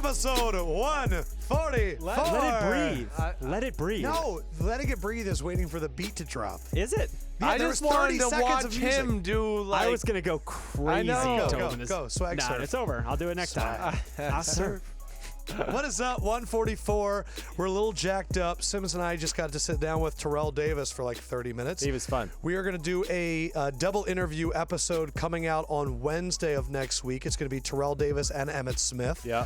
episode 144. Let it breathe. Let it breathe. No, letting it breathe is waiting for the beat to drop. Is it? Yeah, I just wanted to watch him do I was going to go crazy. Go. Swag surf. It's over. I'll do it next time. I'll surf. What is up? 144. We're a little jacked up. Simmons and I just got to sit down with Terrell Davis for like 30 minutes. He was fun. We are going to do a double interview episode coming out on Wednesday of next week. It's going to be Terrell Davis and Emmitt Smith. Yeah.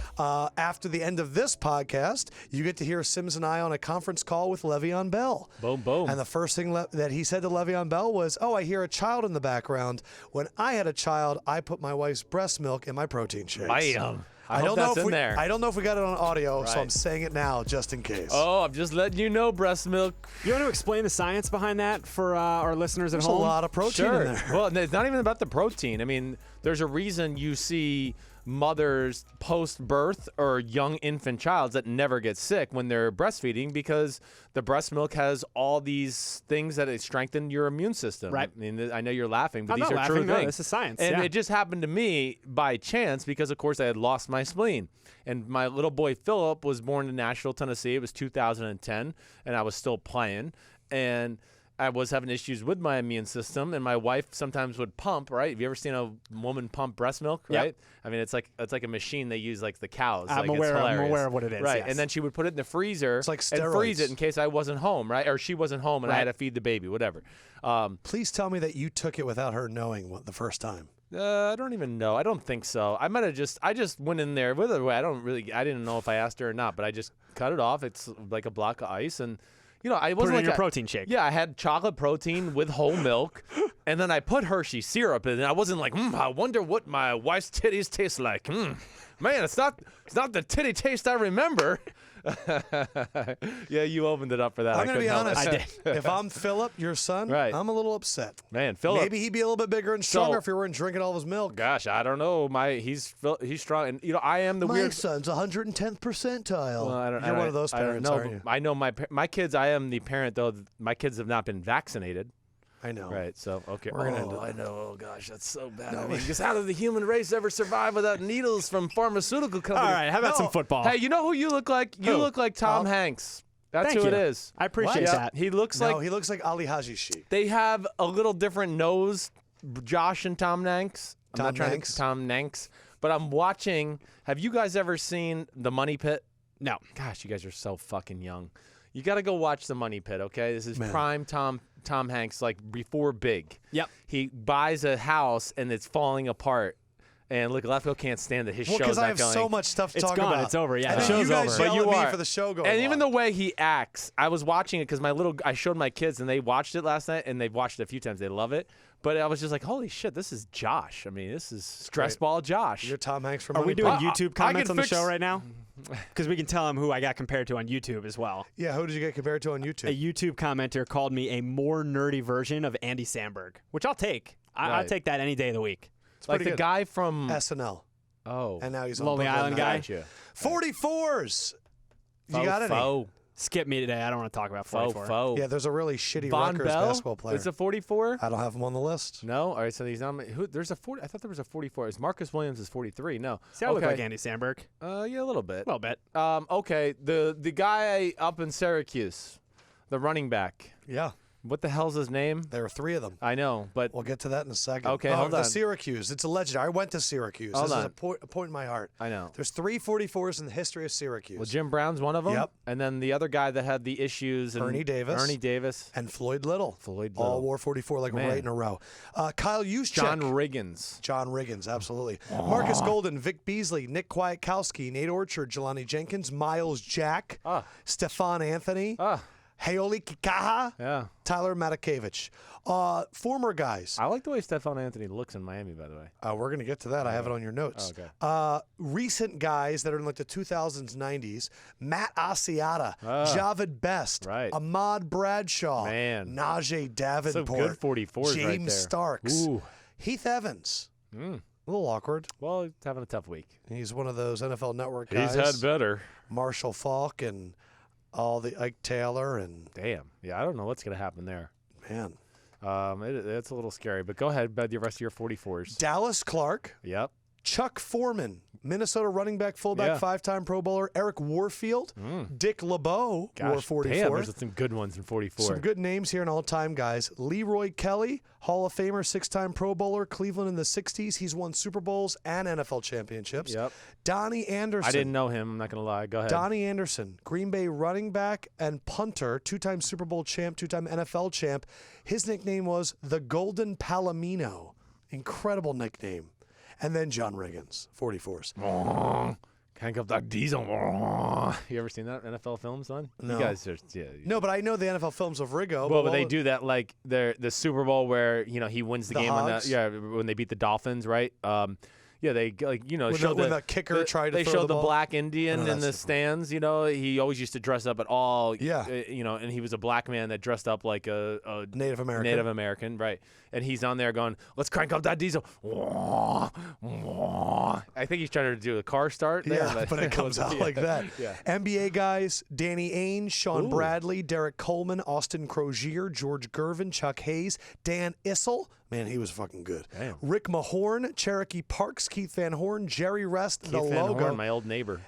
After the end of this podcast, you get to hear Simmons and I on a conference call with LeVeon Bell. Boom, boom. And the first thing that he said to LeVeon Bell was, "Oh, I hear a child in the background. When I had a child, I put my wife's breast milk in my protein shakes." Bam. I don't hope know if there. I don't know if we got it on audio, so Right. I'm saying it now just in case. Oh, I'm just letting you know, breast milk. You want to explain the science behind that for our listeners at There's home? a lot of protein Sure. in there. Well, it's not even about the protein. I mean, there's a reason you see mothers post-birth or young infant childs that never get sick when they're breastfeeding because the breast milk has all these things that strengthen your immune system. Right. I mean, I know you're laughing, but I'm these not are laughing. true No, things. this is science. And yeah. it just happened to me by chance because, of course, I had lost my spleen. And my little boy Philip was born in Nashville, Tennessee. It was 2010, and I was still playing. And I was having issues with my immune system, and my wife sometimes would pump. Right? Have you ever seen a woman pump breast milk? Yep. Right? I mean, it's like a machine they use like the cows. I'm like, aware. It's I'm hilarious. aware of what it is. Right, yes. and then she would put it in the freezer. It's like and freeze steroids. it in case I wasn't home, right? Or she wasn't home, and I Right. had to feed the baby, whatever. Please tell me that you took it without her knowing the first time. I don't even know. I don't think so. I just went in there. By the way, I didn't know if I asked her or not, but I just cut it off. It's like a block of ice, and I Put wasn't it like in your protein shake. Yeah, I had chocolate protein with whole milk, and then I put Hershey syrup in it. I wasn't like, I wonder what my wife's titties taste like. Man, it's not the titty taste I remember. Yeah, you opened it up for that. I'm going to be honest. I did. If I'm Philip, your son, Right. I'm a little upset. Man, Philip. Maybe he'd be a little bit bigger and stronger if he weren't drinking all of his milk. Gosh, I don't know. He's strong, and I am the My weird. son's 110th percentile. Well, You're one of those parents, aren't you? I know my kids. I am the parent though. My kids have not been vaccinated. I know. Right. So okay. We're gonna end up- I know. Oh gosh, that's so bad. I mean, just how did the human race ever survive without needles from pharmaceutical All companies? right. How about some football? Hey, you know who you look like? You Who? look like Tom Hanks. That's Thank who you. it is. I appreciate Yeah, that. He looks No, like he looks like Ali Haji Sheikh. they have a little different nose, Josh and Tom Hanks. I'm not trying Hanks? to Tom Hanks, but I'm watching. Have you guys ever seen The Money Pit? No. Gosh, you guys are so fucking young. You got to go watch The Money Pit, okay? This is Man. prime Tom Hanks, like before Big. Yep. He buys a house and it's falling apart. And look, Lefkoe can't stand that his Well, show's because not I have going. so much stuff to It's talk gone. about. It's over, yeah. And The then show's you guys over. yell But you at me are. for the show going And even the on. way he acts, I was watching it because I showed my kids and they watched it last night and they've watched it a few times. They love it. But I was just like, holy shit, this is Josh. I mean, this is stress great. ball Josh. You're Tom Hanks from Are we Money doing Pit. YouTube I comments can on the fix- show right now? Because we can tell him who I got compared to on YouTube as well. Yeah, who did you get compared to on A YouTube? YouTube commenter called me a more nerdy version of Andy Samberg, which I'll take. I'll Right. take that any day of the week. like pretty the good. guy from SNL. Oh, And now he's on Lonely Brooklyn Island Nine-Nine. guy? Gotcha. 44s. You got any? Skip me today. I don't want to talk about 44. Faux. Yeah, there's a really shitty Von Rutgers Bell basketball player. is a 44. I don't have him on the list. No, all right. So he's not. There's a 40. I thought there was a 44. Is Marcus Williams is 43? No. See, I look like Andy Samberg. Yeah, a little bit. A little bit. Okay. The guy up in Syracuse, the running back. Yeah, What the hell's his name? there are 3 of them. I know, but We'll get to that in a second. Okay, hold the on. Syracuse. It's a legendary. I went to Syracuse. Hold this is on. a point in my heart. I know. There's 3 44s in the history of Syracuse. Well, Jim Brown's one of them. Yep. And then the other guy that had the issues. And Ernie Davis. Ernie Davis. And Floyd Little. Floyd All Little. wore 44 like Man. right in a row. Kyle Juszczyk. John Riggins. John Riggins, absolutely. Marcus Golden, Vic Beasley, Nick Kwiatkowski, Nate Orchard, Jelani Jenkins, Miles Jack, Stephon Anthony, Haoli Kikaha, Yeah. Tyler Matakevich. Former guys. I like the way Stephon Anthony looks in Miami, by the way. We're going to get to that. I have it on your notes. Okay. Recent guys that are in like the 2000s, 90s. Matt Asiata, Javid Best, Right. Ahmad Bradshaw, Man. Najee Davenport, Some good 44s James right there. Starks, Ooh. Heath Evans. A little awkward. Well, he's having a tough week. He's one of those NFL Network guys. He's had better. Marshall Faulk and all the Ike Taylor and Damn. Yeah, I don't know what's going to happen there. man. It's a little scary, but go ahead, about the rest of your 44s. Dallas Clark, Yep. Chuck Foreman, Minnesota running back, fullback, 5-time Pro Bowler. Eric Warfield. Dick LeBeau wore 44. Damn, there's some good ones in 44. Some good names here in all-time guys. Leroy Kelly, Hall of Famer, 6-time Pro Bowler, Cleveland in the 60s. He's won Super Bowls and NFL championships. Yep. Donnie Anderson. I didn't know him. I'm not going to lie. Go ahead. Donnie Anderson, Green Bay running back and punter, 2-time Super Bowl champ, 2-time NFL champ. His nickname was the Golden Palomino. Incredible nickname. And then John Riggins, 44s. Crank up that diesel. You ever seen that NFL film, son? No. You guys are, No, but I know the NFL films of Riggo. Well, but they do that like the Super Bowl where he wins the game when they beat the Dolphins, right? Yeah, they show when the kicker tried to they throw showed the the ball. Black Indian in the stands. He always used to dress up at all. Yeah. And he was a black man that dressed up like a Native American. Native American, right? And he's on there going, "Let's crank up that diesel." I think he's trying to do a car start there. Yeah, but it comes out like that. Yeah. NBA guys, Danny Ainge, Sean Bradley, Derek Coleman, Austin Crozier, George Gervin, Chuck Hayes, Dan Issel. Man, he was fucking good. Damn. Rick Mahorn, Cherokee Parks, Keith Van Horn, Jerry Rest, Keith the Van logo. Horn, my old neighbor.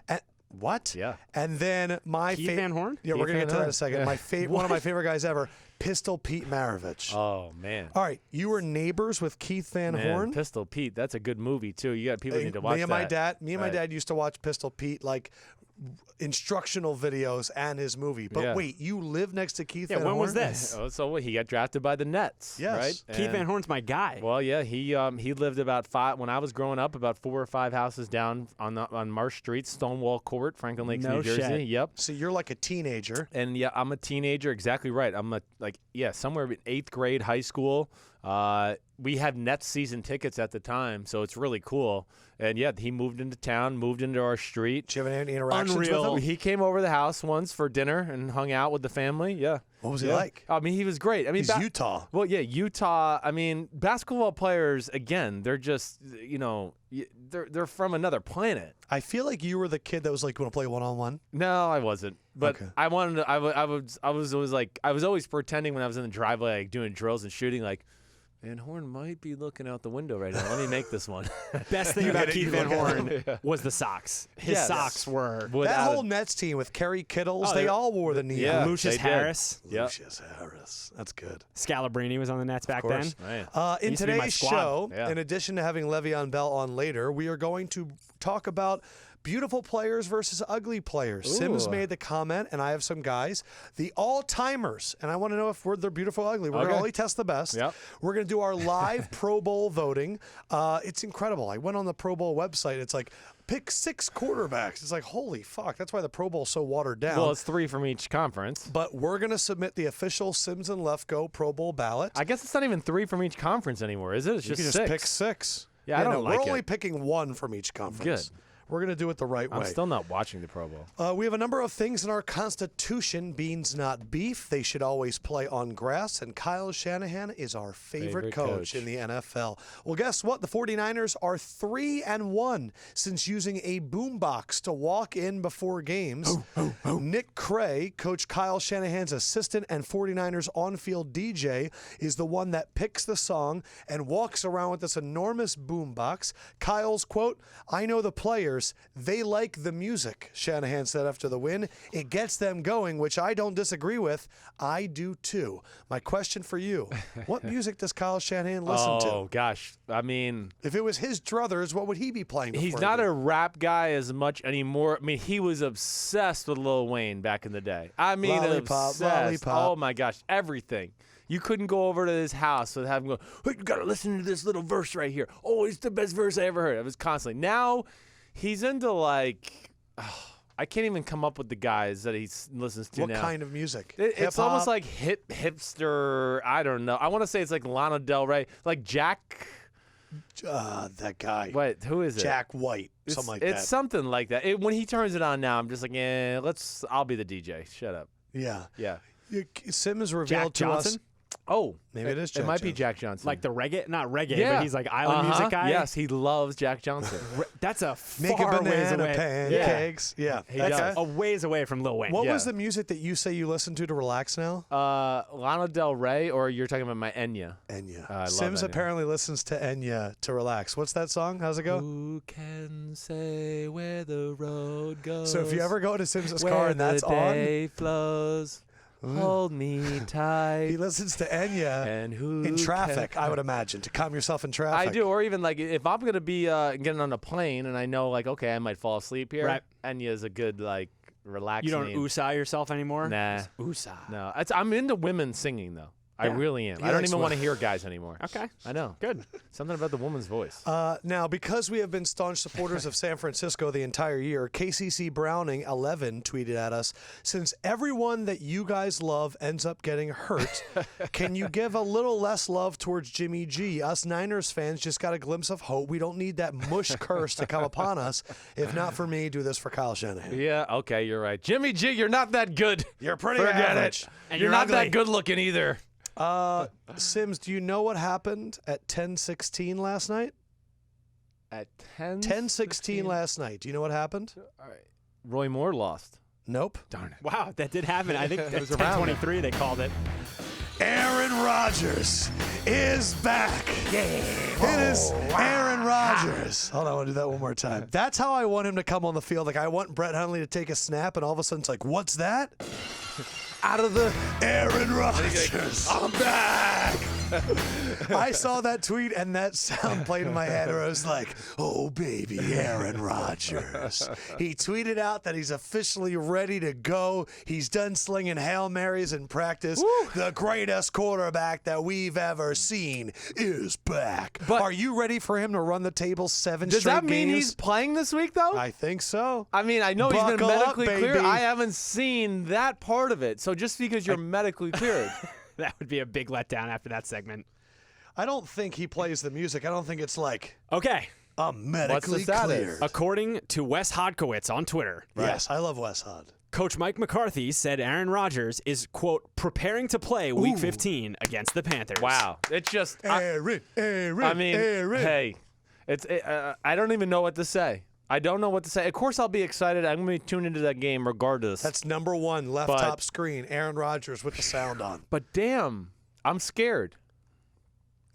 What? Yeah. And then my Keith Van Horn? Yeah, we're Keith going to get Van to that in Horn. a second. Yeah. One of my favorite guys ever, Pistol Pete Maravich. Oh, man. All right, you were neighbors with Keith Van Horn? Pistol Pete, that's a good movie, too. You got people need to watch Me and that. my dad used to watch Pistol Pete, like instructional videos and his movie. But wait, you live next to Keith Van Horn? when was this? So he got drafted by the Nets, Yes. right? Keith Van Horn's my guy. Well, yeah, he lived about 5 when I was growing up, about 4 or 5 houses down on Marsh Street, Stonewall Court, Franklin Lakes, No New Jersey. shit. Yep. So you're like a teenager. And yeah, I'm a teenager. Exactly right. I'm somewhere in 8th grade, high school. We had Nets season tickets at the time, so it's really cool. And yeah, he moved into town, moved into our street. Did you have any interactions Unreal. with him? He came over the house once for dinner and hung out with the family. Yeah. What was he like? I mean, he was great. I mean, He's Utah. Well, yeah, Utah. I mean, basketball players again. They're just they're from another planet. I feel like you were the kid that was like, "You want to play one-on-one?" No, I wasn't. But Okay. I wanted to. I was always pretending when I was in the driveway, like doing drills and shooting, like Van Horn might be looking out the window right now. Let me make this one. Best thing about Keith Van Horn was the socks. His Yes. socks were That Without whole Nets team with Kerry Kittles, Oh, they they- all wore the neon. Yeah. Lucius they did. Harris. Yep. Lucius Harris. That's good. Scalabrini was on the Nets back then. course. Man. In used to be my today's squad. show, Yeah. in addition to having LeVeon Bell on later, we are going to talk about beautiful players versus ugly players. Sims Ooh. made the comment, and I have some guys. The all-timers, and I want to know if they're beautiful or ugly. We're going Okay. to only test the best. Yep. We're going to do our live Pro Bowl voting. It's incredible. I went on the Pro Bowl website. It's like, pick 6 quarterbacks. It's like, holy fuck. That's why the Pro Bowl's so watered down. Well, it's 3 from each conference. But we're going to submit the official Sims and Lefkoe Pro Bowl ballot. I guess it's not even 3 from each conference anymore, is it? It's You just can 6. just pick 6. Yeah, I don't no, like we're it. only picking 1 from each conference. Good. We're going to do it the right I'm way. still not watching the Pro Bowl. We have a number of things in our Constitution. Beans, not beef. They should always play on grass. And Kyle Shanahan is our favorite coach in the NFL. Well, guess what? The 49ers are 3-1 since using a boombox to walk in before games. Nick Cray, Coach Kyle Shanahan's assistant and 49ers on-field DJ, is the one that picks the song and walks around with this enormous boombox. Kyle's quote, "I know the players. They like the music," Shanahan said after the win. "It gets them going," which I don't disagree with. I do too. My question for you, what music does Kyle Shanahan listen Oh, to? gosh. I mean, If it was his druthers, what would he be playing? he's before not the a game? rap guy as much anymore. I mean, he was obsessed with Lil Wayne back in the day. I mean, Lollipop, obsessed. lollipop. Oh, my gosh. Everything. You couldn't go over to his house without having go, "Hey, you got to listen to this little verse right here. Oh, it's the best verse I ever heard." It was constantly. Now, he's into I can't even come up with the guys that he listens to What now. kind of music? It's Hip-hop? almost like hipster. I don't know. I want to say it's like Lana Del Rey, like Jack. That guy. What? Who is it? Jack White. It's, Something like it's that. something like that. When he turns it on now, I'm just like, I'll be the DJ. Shut up. Yeah. Yeah. Simmons revealed Jack to us. Johnson? Oh, Maybe it is Jack It might be Johnson. Jack Johnson. Like the reggae, not reggae, Yeah. but he's like island music guy. Yes, he loves Jack Johnson. That's a Making far ways banana away. pancakes. Yeah. He That's does. a ways away from Lil Wayne. What Yeah. was the music that you say you listen to relax now? Lana Del Rey, or you're talking about my Enya? Enya. I love Sims Enya. apparently listens to Enya to relax. What's that song? How's it go? Who can say where the road goes? So if you ever go to Sims's where car and that's the on, day flows, hold me tight. he listens to Enya And who in traffic, can- I would imagine, to calm yourself in traffic. I do, or even like if I'm gonna be getting on a plane and I know like okay I might fall asleep here. Right. Enya is a good like relaxing. You don't USA yourself anymore? Nah, USA. no. I'm into women singing though. I Yeah. really am. He I don't likes even want to women. hear guys anymore. Okay. I know. Good. Something about the woman's voice. Now, because we have been staunch supporters of San Francisco the entire year, KCC Browning 11 tweeted at us, since everyone that you guys love ends up getting hurt, can you give a little less love towards Jimmy G? Us Niners fans just got a glimpse of hope. We don't need that mush curse to come upon us. If not for me, do this for Kyle Shanahan. Yeah, okay, you're right. Jimmy G, you're not that good. You're pretty Forget average. it. And you're you're not ugly. that good looking either. Sims, do you know what happened at 10:16 last night? At 10? 10:16 last night. Do you know what happened? Roy Moore lost. Nope. Darn it. Wow, that did happen. I think it was around 10:23 they called it. Aaron Rodgers is back. Yeah. It is Aaron Rodgers. Hold on, I want to do that one more time. That's how I want him to come on the field. Like, I want Brett Hundley to take a snap, and all of a sudden it's like, what's that? Out of the Aaron Rodgers. I'm back. I saw that tweet, and that sound played in my head where I was like, oh, baby, Aaron Rodgers. He tweeted out that he's officially ready to go. He's done slinging Hail Marys in practice. Woo. The greatest quarterback that we've ever seen is back. But- are you ready for him to run the table 7 Does straight that mean games? he's playing this week, though? I think so. I mean, I know he's been Buckle up, medically cleared. baby. I haven't seen that part of it. So just because you're medically cleared. That would be a big letdown after that segment. I don't think he plays the music. I don't think it's like, Okay. I'm medically status? cleared. According to Wes Hodkowitz on Twitter, Yes, I love Wes Hod. Coach Mike McCarthy said Aaron Rodgers is, quote, preparing to play Week 15 against the Panthers. Wow. It's just, Aaron. I mean, hey, I don't even know what to say. I don't know what to say. Of course, I'll be excited. I'm going to be tuned into that game regardless. That's number one, left top screen, Aaron Rodgers with the sound on. But damn, I'm scared.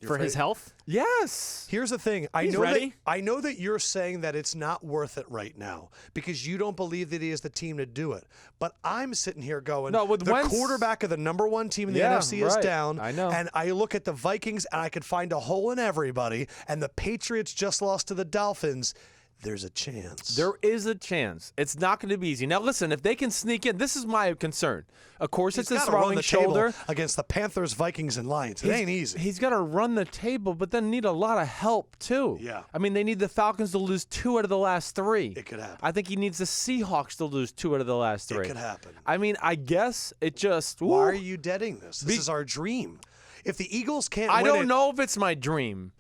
For his health? Yes. Here's the thing. He's ready. I know that you're saying that it's not worth it right now because you don't believe that he has the team to do it. But I'm sitting here going, No, with the Wentz- quarterback of the number one team in the Yeah, NFC is right. down. I know. And I look at the Vikings and I could find a hole in everybody. And the Patriots just lost to the Dolphins. There's a chance. There is a chance. It's not going to be easy. Now, listen, if they can sneak in, this is my concern. Of course, it's He's a gotta run throwing the shoulder. table against the Panthers, Vikings, and Lions. It ain't easy. He's got to run the table, but then need a lot of help, too. Yeah. I mean, they need the Falcons to lose 2 out of the last 3. It could happen. I think he needs the Seahawks to lose 2 out of the last 3. It could happen. I mean, I guess it just. Why ooh. are you deading this? This is our dream. If the Eagles can't I win don't it, know if it's my dream.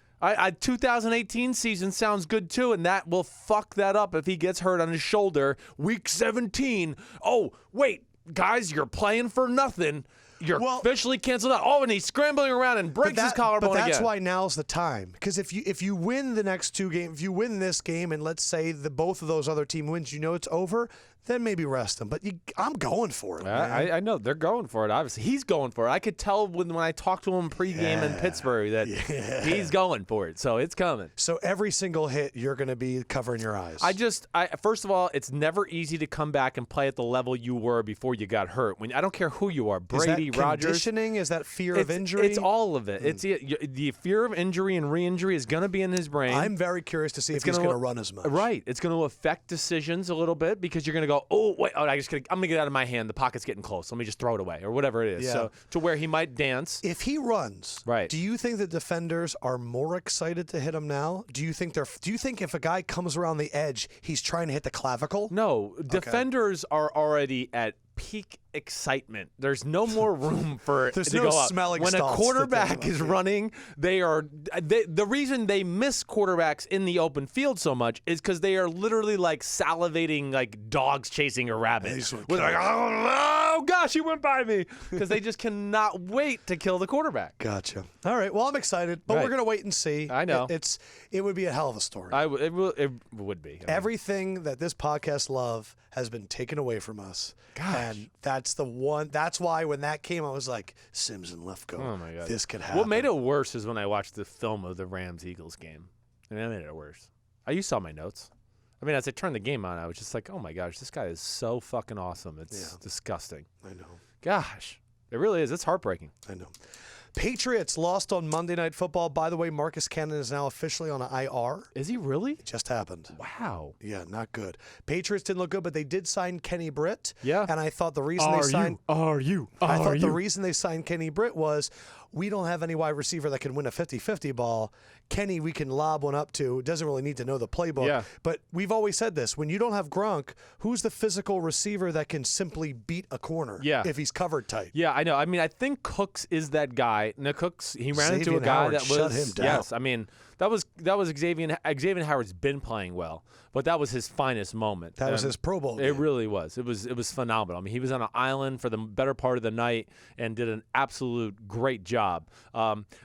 2018 season sounds good too, and that will fuck that up if he gets hurt on his shoulder. Week 17. Oh, wait, guys, you're playing for nothing. You're officially canceled out. Oh, and he's scrambling around and breaks his collarbone But that's again. why now's the time. Because if you win the next 2 games, if you win this game, and let's say both of those other team wins, you know it's over. Then maybe rest him. But I'm going for it. Man. I know they're going for it. Obviously, he's going for it. I could tell when I talked to him pregame in Pittsburgh that he's going for it. So it's coming. So every single hit, you're going to be covering your eyes. First of all, it's never easy to come back and play at the level you were before you got hurt. I don't care who you are, Brady, is that Rodgers. conditioning? Is that fear of injury? It's all of it. It's the fear of injury and re-injury is going to be in his brain. I'm very curious to see if he's going to run as much. Right. It's going to affect decisions a little bit because you're going to go, oh, wait, I'm going to get out of my hand. The pocket's getting close. Let me just throw it away or whatever it is. Yeah. So to where he might dance. If he runs, Right. do you think the defenders are more excited to hit him now? Do you think if a guy comes around the edge, he's trying to hit the clavicle? No, defenders are already at peak excitement. There's no more room for There's it to no go up. smelling When a salts to quarterback think is about. running, the reason they miss quarterbacks in the open field so much is because they are literally like salivating like dogs chasing a rabbit. These were With like, oh oh gosh, he went by me, because they just cannot wait to kill the quarterback. Gotcha. All right. Well, I'm excited, but we're gonna wait and see. I know. It would be a hell of a story. It would be. Everything that this podcast love has been taken away from us. Gosh. And that's the one. That's why when that came, I was like, Sims and Lefkoe. Oh my God. This could happen. What made it worse is when I watched the film of the Rams-Eagles game. And that made it worse. You saw my notes. I mean, as I turned the game on, I was just like, oh my gosh, this guy is so fucking awesome. It's disgusting. I know. Gosh. It really is. It's heartbreaking. I know. Patriots lost on Monday Night Football. By the way, Marcus Cannon is now officially on an IR. Is he really? It just happened. Wow. Yeah, not good. Patriots didn't look good, but they did sign Kenny Britt. Yeah. And I thought the reason they signed the reason they signed Kenny Britt was we don't have any wide receiver that can win a 50-50 ball. Kenny, we can lob one up to. Doesn't really need to know the playbook. Yeah. But we've always said this. When you don't have Gronk, who's the physical receiver that can simply beat a corner if he's covered tight? Yeah, I know. I mean, I think Cooks is that guy. Now, Cooks, he ran into a Xavier guy Howard that was shut him down. Yes, I mean, that was Xavier Howard's been playing well, but that was his finest moment. That was his Pro Bowl game. It really was. It was phenomenal. I mean, he was on an island for the better part of the night and did an absolute great job.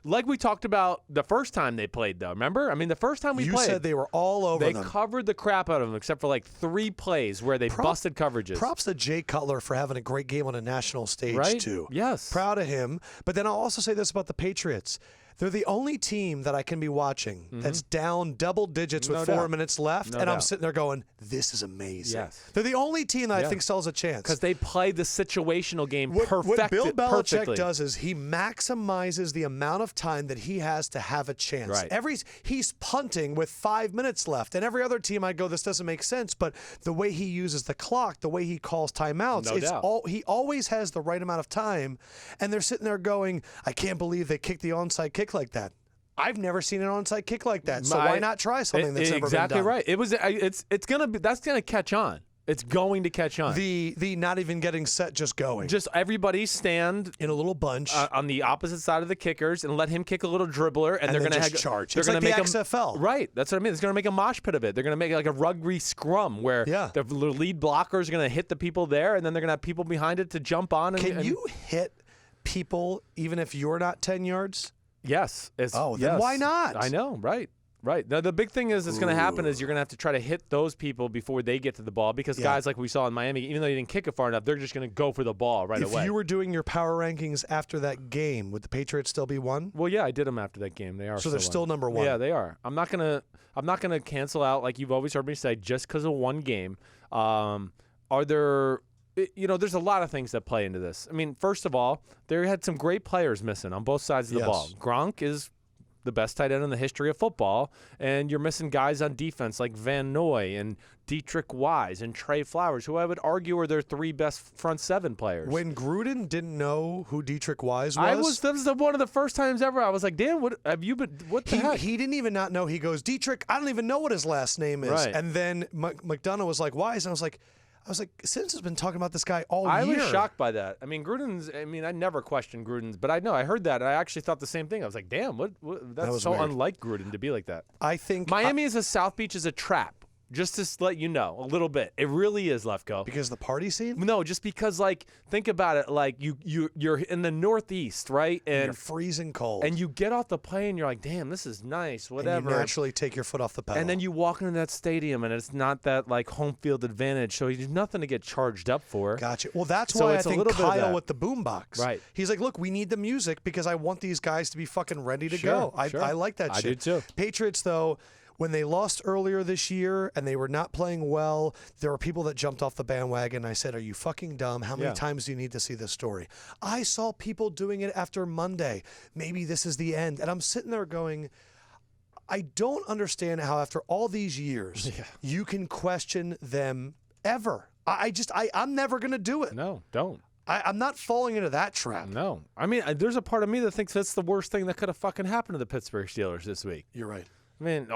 Like we talked about the first time they played, though. Remember? I mean, the first time we played, you said they were all over them. They covered the crap out of them, except for like 3 plays where they busted coverages. Props to Jay Cutler for having a great game on a national stage, too. Yes. Proud of him. But then I'll also say this about the Patriots. They're the only team that I can be watching that's down double digits with 4 minutes left, and I'm sitting there going, this is amazing. Yes. They're the only team that I think still has a chance. Because they play the situational game What Bill Belichick perfectly. does is he maximizes the amount of time that he has to have a chance. Right. He's punting with 5 minutes left, and every other team I'd go, this doesn't make sense, but the way he uses the clock, the way he calls timeouts, he always has the right amount of time, and they're sitting there going, I can't believe they kicked the onside kick like that. I've never seen an onside kick like that, so why not try something that's never been done? Exactly right. That's gonna catch on. It's going to catch on. The not even getting set, just going. Just everybody stand in a little bunch on the opposite side of the kickers and let him kick a little dribbler, and they're going to charge. They're it's like make the XFL. Right. That's what I mean. It's going to make a mosh pit of it. They're going to make like a rugby scrum where the lead blocker is going to hit the people there, and then they're going to have people behind it to jump on. Can you hit people even if you're not 10 yards? Yes. Then why not? I know. Right. Right. Now, the big thing is that's going to happen is you're going to have to try to hit those people before they get to the ball because guys like we saw in Miami, even though they didn't kick it far enough, they're just going to go for the ball right away. If you were doing your power rankings after that game, would the Patriots still be 1? Well, yeah, I did them after that game. They are. So they're still number 1. Yeah, they are. I'm not gonna cancel out like you've always heard me say just because of one game. Are there? There's a lot of things that play into this. I mean, first of all, they had some great players missing on both sides of the ball. Gronk is the best tight end in the history of football, and you're missing guys on defense like Van Noy and Dietrich Wise and Trey Flowers, who I would argue are their 3 best front 7 players. When Gruden didn't know who Dietrich Wise was, that was one of the first times ever. I was like, Dan, what have you been? What the heck? He didn't even not know. He goes, Dietrich, I don't even know what his last name is. Right. And then McDonough was like, Wise, and I was like, Sims has been talking about this guy all year. I was shocked by that. I mean, I never questioned Gruden's, but I heard that, and I actually thought the same thing. I was like, damn, that's so weird. unlike Gruden to be like that. I think Miami is a South Beach is a trap. Just to let you know a little bit, it really is, Lefkoe. Because the party scene? No, just because think about it. Like you're in the Northeast, right? And you're freezing cold. And you get off the plane, and you're like, damn, this is nice. Whatever. And you naturally take your foot off the pedal. And then you walk into that stadium, and it's not that home field advantage. So there's nothing to get charged up for. Gotcha. Well, that's why I think Kyle with the boombox. Right. He's like, look, we need the music because I want these guys to be fucking ready to go. I like that shit. I do too. Patriots though. When they lost earlier this year and they were not playing well, there were people that jumped off the bandwagon. I said, are you fucking dumb? How many times do you need to see this story? I saw people doing it after Monday. Maybe this is the end. And I'm sitting there going, I don't understand how after all these years you can question them ever. I'm never going to do it. No, don't. I'm not falling into that trap. No. I mean, there's a part of me that thinks that's the worst thing that could have fucking happened to the Pittsburgh Steelers this week. You're right. I mean,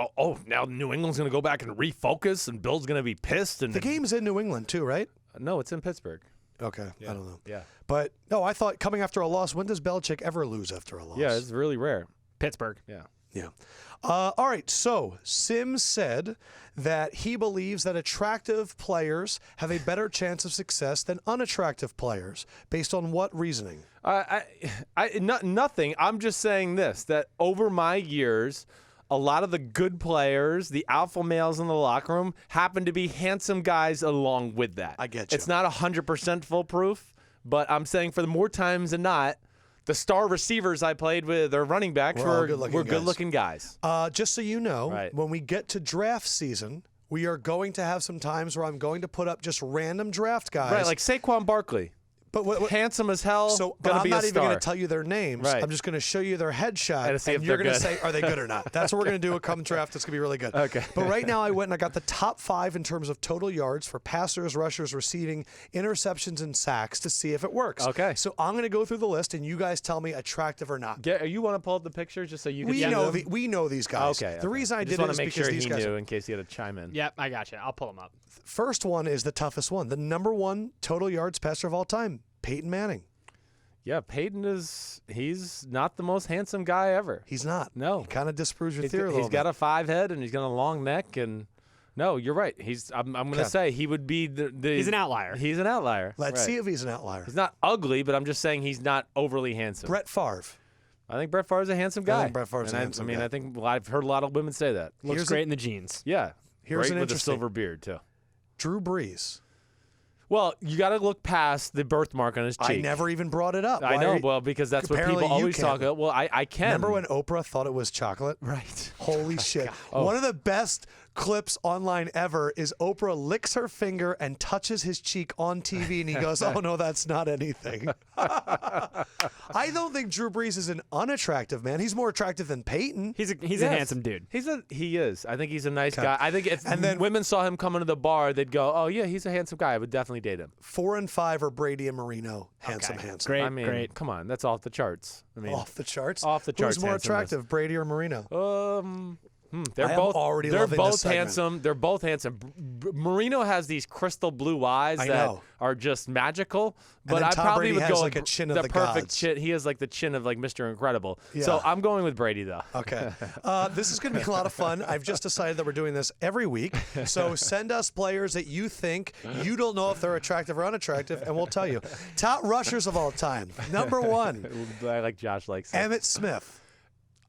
now New England's going to go back and refocus, and Bill's going to be pissed. And the game's in New England too, right? No, it's in Pittsburgh. Okay, I don't know. Yeah. But, no, I thought coming after a loss, when does Belichick ever lose after a loss? Yeah, it's really rare. Pittsburgh. Yeah. Yeah. All right. So Sims said that he believes that attractive players have a better chance of success than unattractive players. Based on what reasoning? Nothing. I'm just saying this, that over my years, a lot of the good players, the alpha males in the locker room, happen to be handsome guys along with that. I get you. It's not 100% foolproof, but I'm saying for the more times than not, the star receivers I played with or running backs were good-looking guys. Just so you know, Right. when we get to draft season, we are going to have some times where I'm going to put up just random draft guys. Right, like Saquon Barkley. But what, Handsome as hell, so gonna I'm be not a even going star. to tell you their names. Right. I'm just going to show you their headshot, And see if you're they're going to good. say, are they good or not? That's what we're going to do. Come draft. It's going to be really good. Okay. But right now, I went and I got the top 5 in terms of total yards for passers, rushers, receiving, interceptions, and sacks to see if it works. Okay. So I'm going to go through the list, and you guys tell me attractive or not. You want to pull up the picture just so you can We see know them? we know these guys. Okay. The reason I just did want it is to make because sure these he guys. knew in case he had to chime in. Yep, I got you. I'll pull them up. First one is the toughest one. The number 1 total yards passer of all time, Peyton Manning. Yeah, Payton he's not the most handsome guy ever. He's not. No. He kind of disproves your He's theory a little got bit. a 5 head and he's got a long neck and no, you're right. I'm going to say he would be the He's an outlier. He's an outlier. Let's Right. see if he's an outlier. He's not ugly, but I'm just saying he's not overly handsome. Brett Favre. I think Brett Favre's a handsome guy. think Brett Favre's And a handsome guy. I think I've heard a lot of women say that. Looks Here's great in the jeans. Yeah. Here's Great an with a interesting- silver beard too. Drew Brees. Well, you got to look past the birthmark on his cheek. I never even brought it up. I Why know, are you- well, because that's what Apparently people you always can. talk about. Well, I can. Remember when Oprah thought it was chocolate? Right. Holy shit. Oh. One of the best clips online ever is Oprah licks her finger and touches his cheek on TV, and he goes, oh, no, that's not anything. I don't think Drew Brees is an unattractive man. He's more attractive than Peyton. He's a Yes. handsome dude. He is. I think he's a nice Okay. guy. I think if And then- women saw him coming to the bar, they'd go, "Oh yeah, he's a handsome guy. I would definitely date him." 4 and 5 are Brady and Marino. Handsome, Okay. handsome. Great, I mean, great. come on, that's off the charts. I mean, Off the charts? Off the charts Who's more handsomeness. attractive, Brady or Marino? They're I am both already they're loving both this segment. handsome. They're both handsome. Marino has these crystal blue eyes I that know. are just magical. But then I Tom probably Brady would has go like with a chin of the perfect gods. chin. He has like the chin of like Mr. Incredible. Yeah. So I'm going with Brady though. Okay. This is going to be a lot of fun. I've just decided that we're doing this every week. So send us players that you think you don't know if they're attractive or unattractive, and we'll tell you. Top rushers of all time. Number 1, I like Josh likes it. Emmitt Smith.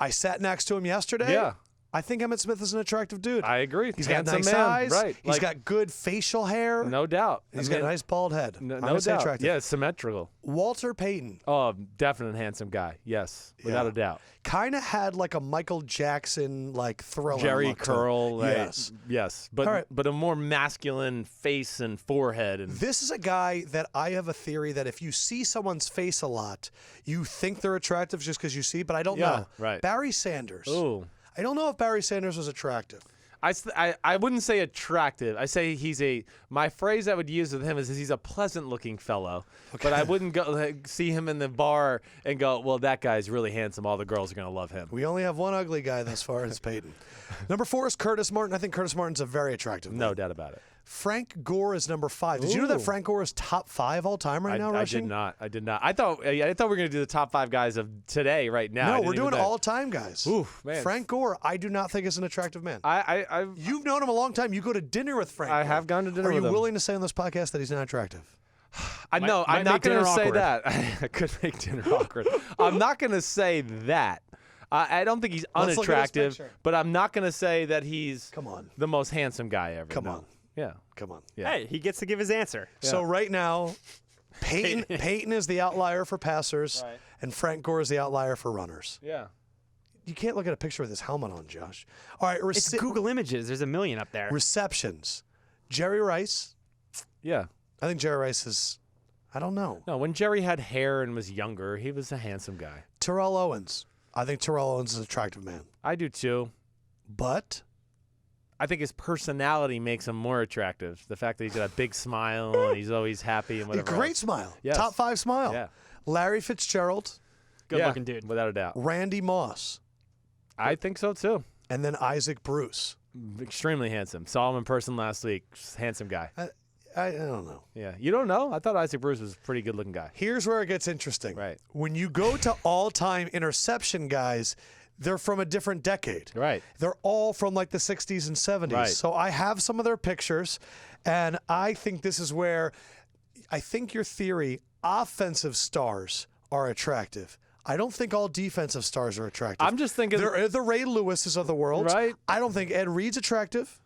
I sat next to him yesterday. Yeah. I think Emmitt Smith is an attractive dude. I agree. He's got Handsome nice man. eyes. Right. He's got good facial hair. No doubt. He's I got a mean, nice bald head. No, I'm no gonna say doubt. attractive. Yeah, symmetrical. Walter Payton Oh, definite handsome guy. Yes, without Yeah. a doubt. kind of had like a Michael Jackson like thriller Jerry look to it. curl. Like, Yes. Yes. All right. But a more masculine face and forehead. And This is a guy that I have a theory that if you see someone's face a lot, you think they're attractive just because you see, but I don't Yeah, know. right. Barry Sanders. Ooh. I don't know if Barry Sanders was attractive. I wouldn't say attractive. I say my phrase I would use with him is he's a pleasant looking fellow. But I wouldn't go see him in the bar and go, well, that guy's really handsome. All the girls are going to love him. We only have one ugly guy thus far, and it's Payton. Number 4 is Curtis Martin. I think Curtis Martin's a very attractive man. No doubt about it. Frank Gore is number 5. Did you know that Ooh. Frank Gore is top 5 all time right now, I rushing? did not. I did not. I thought we were going to do the top 5 guys of today right now. I No, didn't we're even doing know. all-time guys. Oof, man. Frank Gore, I do not think is an attractive man. I You've known him a long time. You go to dinner with Frank I Gore. have gone to dinner Are you with him. willing to say on this podcast that he's not attractive? know. might I'm not make going to dinner say awkward. that. I could make dinner awkward. I'm not going to say that. I don't think he's Let's look at his unattractive, picture. but I'm not going to say that he's Come on. the most handsome guy ever. Come no. on. Yeah. Come on. Yeah. Hey, he gets to give his answer. So right now, Payton is the outlier for passers, Right. and Frank Gore is the outlier for runners. Yeah. You can't look at a picture with his helmet on, Josh. All right, It's Google Images. There's a million up there. receptions. Jerry Rice. Yeah. I think Jerry Rice is, I don't know. No, when Jerry had hair and was younger, he was a handsome guy. Terrell Owens. I think Terrell Owens is an attractive man. I do too. But I think his personality makes him more attractive. The fact that he's got a big smile and he's always happy and a whatever. great else. smile. Yes. Top 5 smile. Yeah. Larry Fitzgerald, Good Yeah, looking dude. without a doubt. Randy Moss, I think so too. and then Isaac Bruce. Extremely handsome. Saw him in person last week. Handsome guy. I don't know. Yeah. You don't know? I thought Isaac Bruce was a pretty good looking guy. Here's where it gets interesting. Right. When you go to all-time interception guys, they're from a different decade. Right. They're all from like the 60s and 70s. Right. So I have some of their pictures, and I think this is where I think your theory, offensive stars are attractive. I don't think all defensive stars are attractive. I'm just thinking they're the Ray Lewises of the world. Right. I don't think Ed Reed's attractive.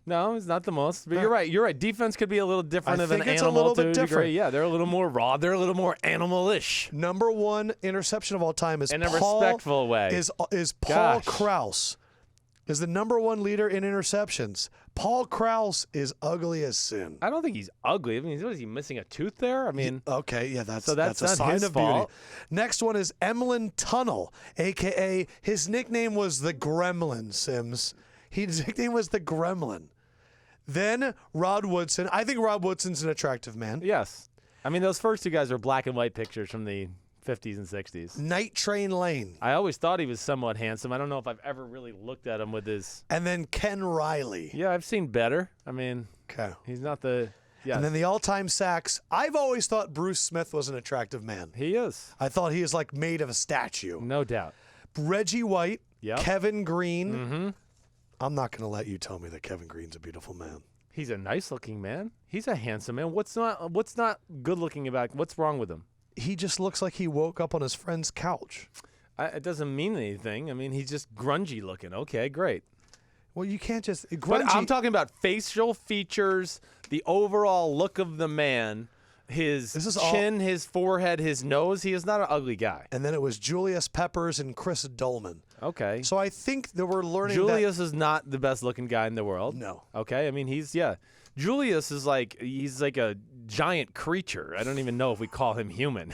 No, he's not the most. But you're right. You're right. Defense could be a little different of an think it's animal a little to bit a degree. different. Yeah, they're a little more raw. They're a little more animal-ish. Number one interception of all time is In a Paul, respectful way. Is Paul Gosh. Krause. Is the number one leader in interceptions. Paul Krause is ugly as sin. I don't think he's ugly. I mean, what is he missing a tooth there? I mean, Okay, yeah, that's that's a not sign his of fault. beauty. Next one is Emlyn Tunnel, a.k.a. his nickname was the Gremlin, Sims. His nickname was the Gremlin. Then Rod Woodson. I think Rod Woodson's an attractive man. yes. I mean, those first two guys are black and white pictures from the 50s and 60s. Night Train Lane. I always thought he was somewhat handsome. I don't know if I've ever really looked at him with his. And then Ken Riley. Yeah, I've seen better. I mean, Okay. he's not the. Yeah, And then the all-time sacks. I've always thought Bruce Smith was an attractive man. he is. I thought he was like made of a statue. No doubt. Reggie White, Yep. Kevin Green. Mm-hmm. I'm not going to let you tell me that Kevin Green's a beautiful man. He's a nice-looking man. He's a handsome man. What's not good-looking about? What's wrong with him? He just looks like he woke up on his friend's couch. It doesn't mean anything. I mean, he's just grungy looking. Okay, great. Well, you can't just But grungy. I'm talking about facial features, the overall look of the man, his This is all- chin, his forehead, his nose. He is not an ugly guy. And then it was Julius Peppers and Chris Dolman. Okay. So I think that we're learning Julius is not the best looking guy in the world. No. Okay. I mean, Julius is he's like a giant creature. I don't even know if we call him human.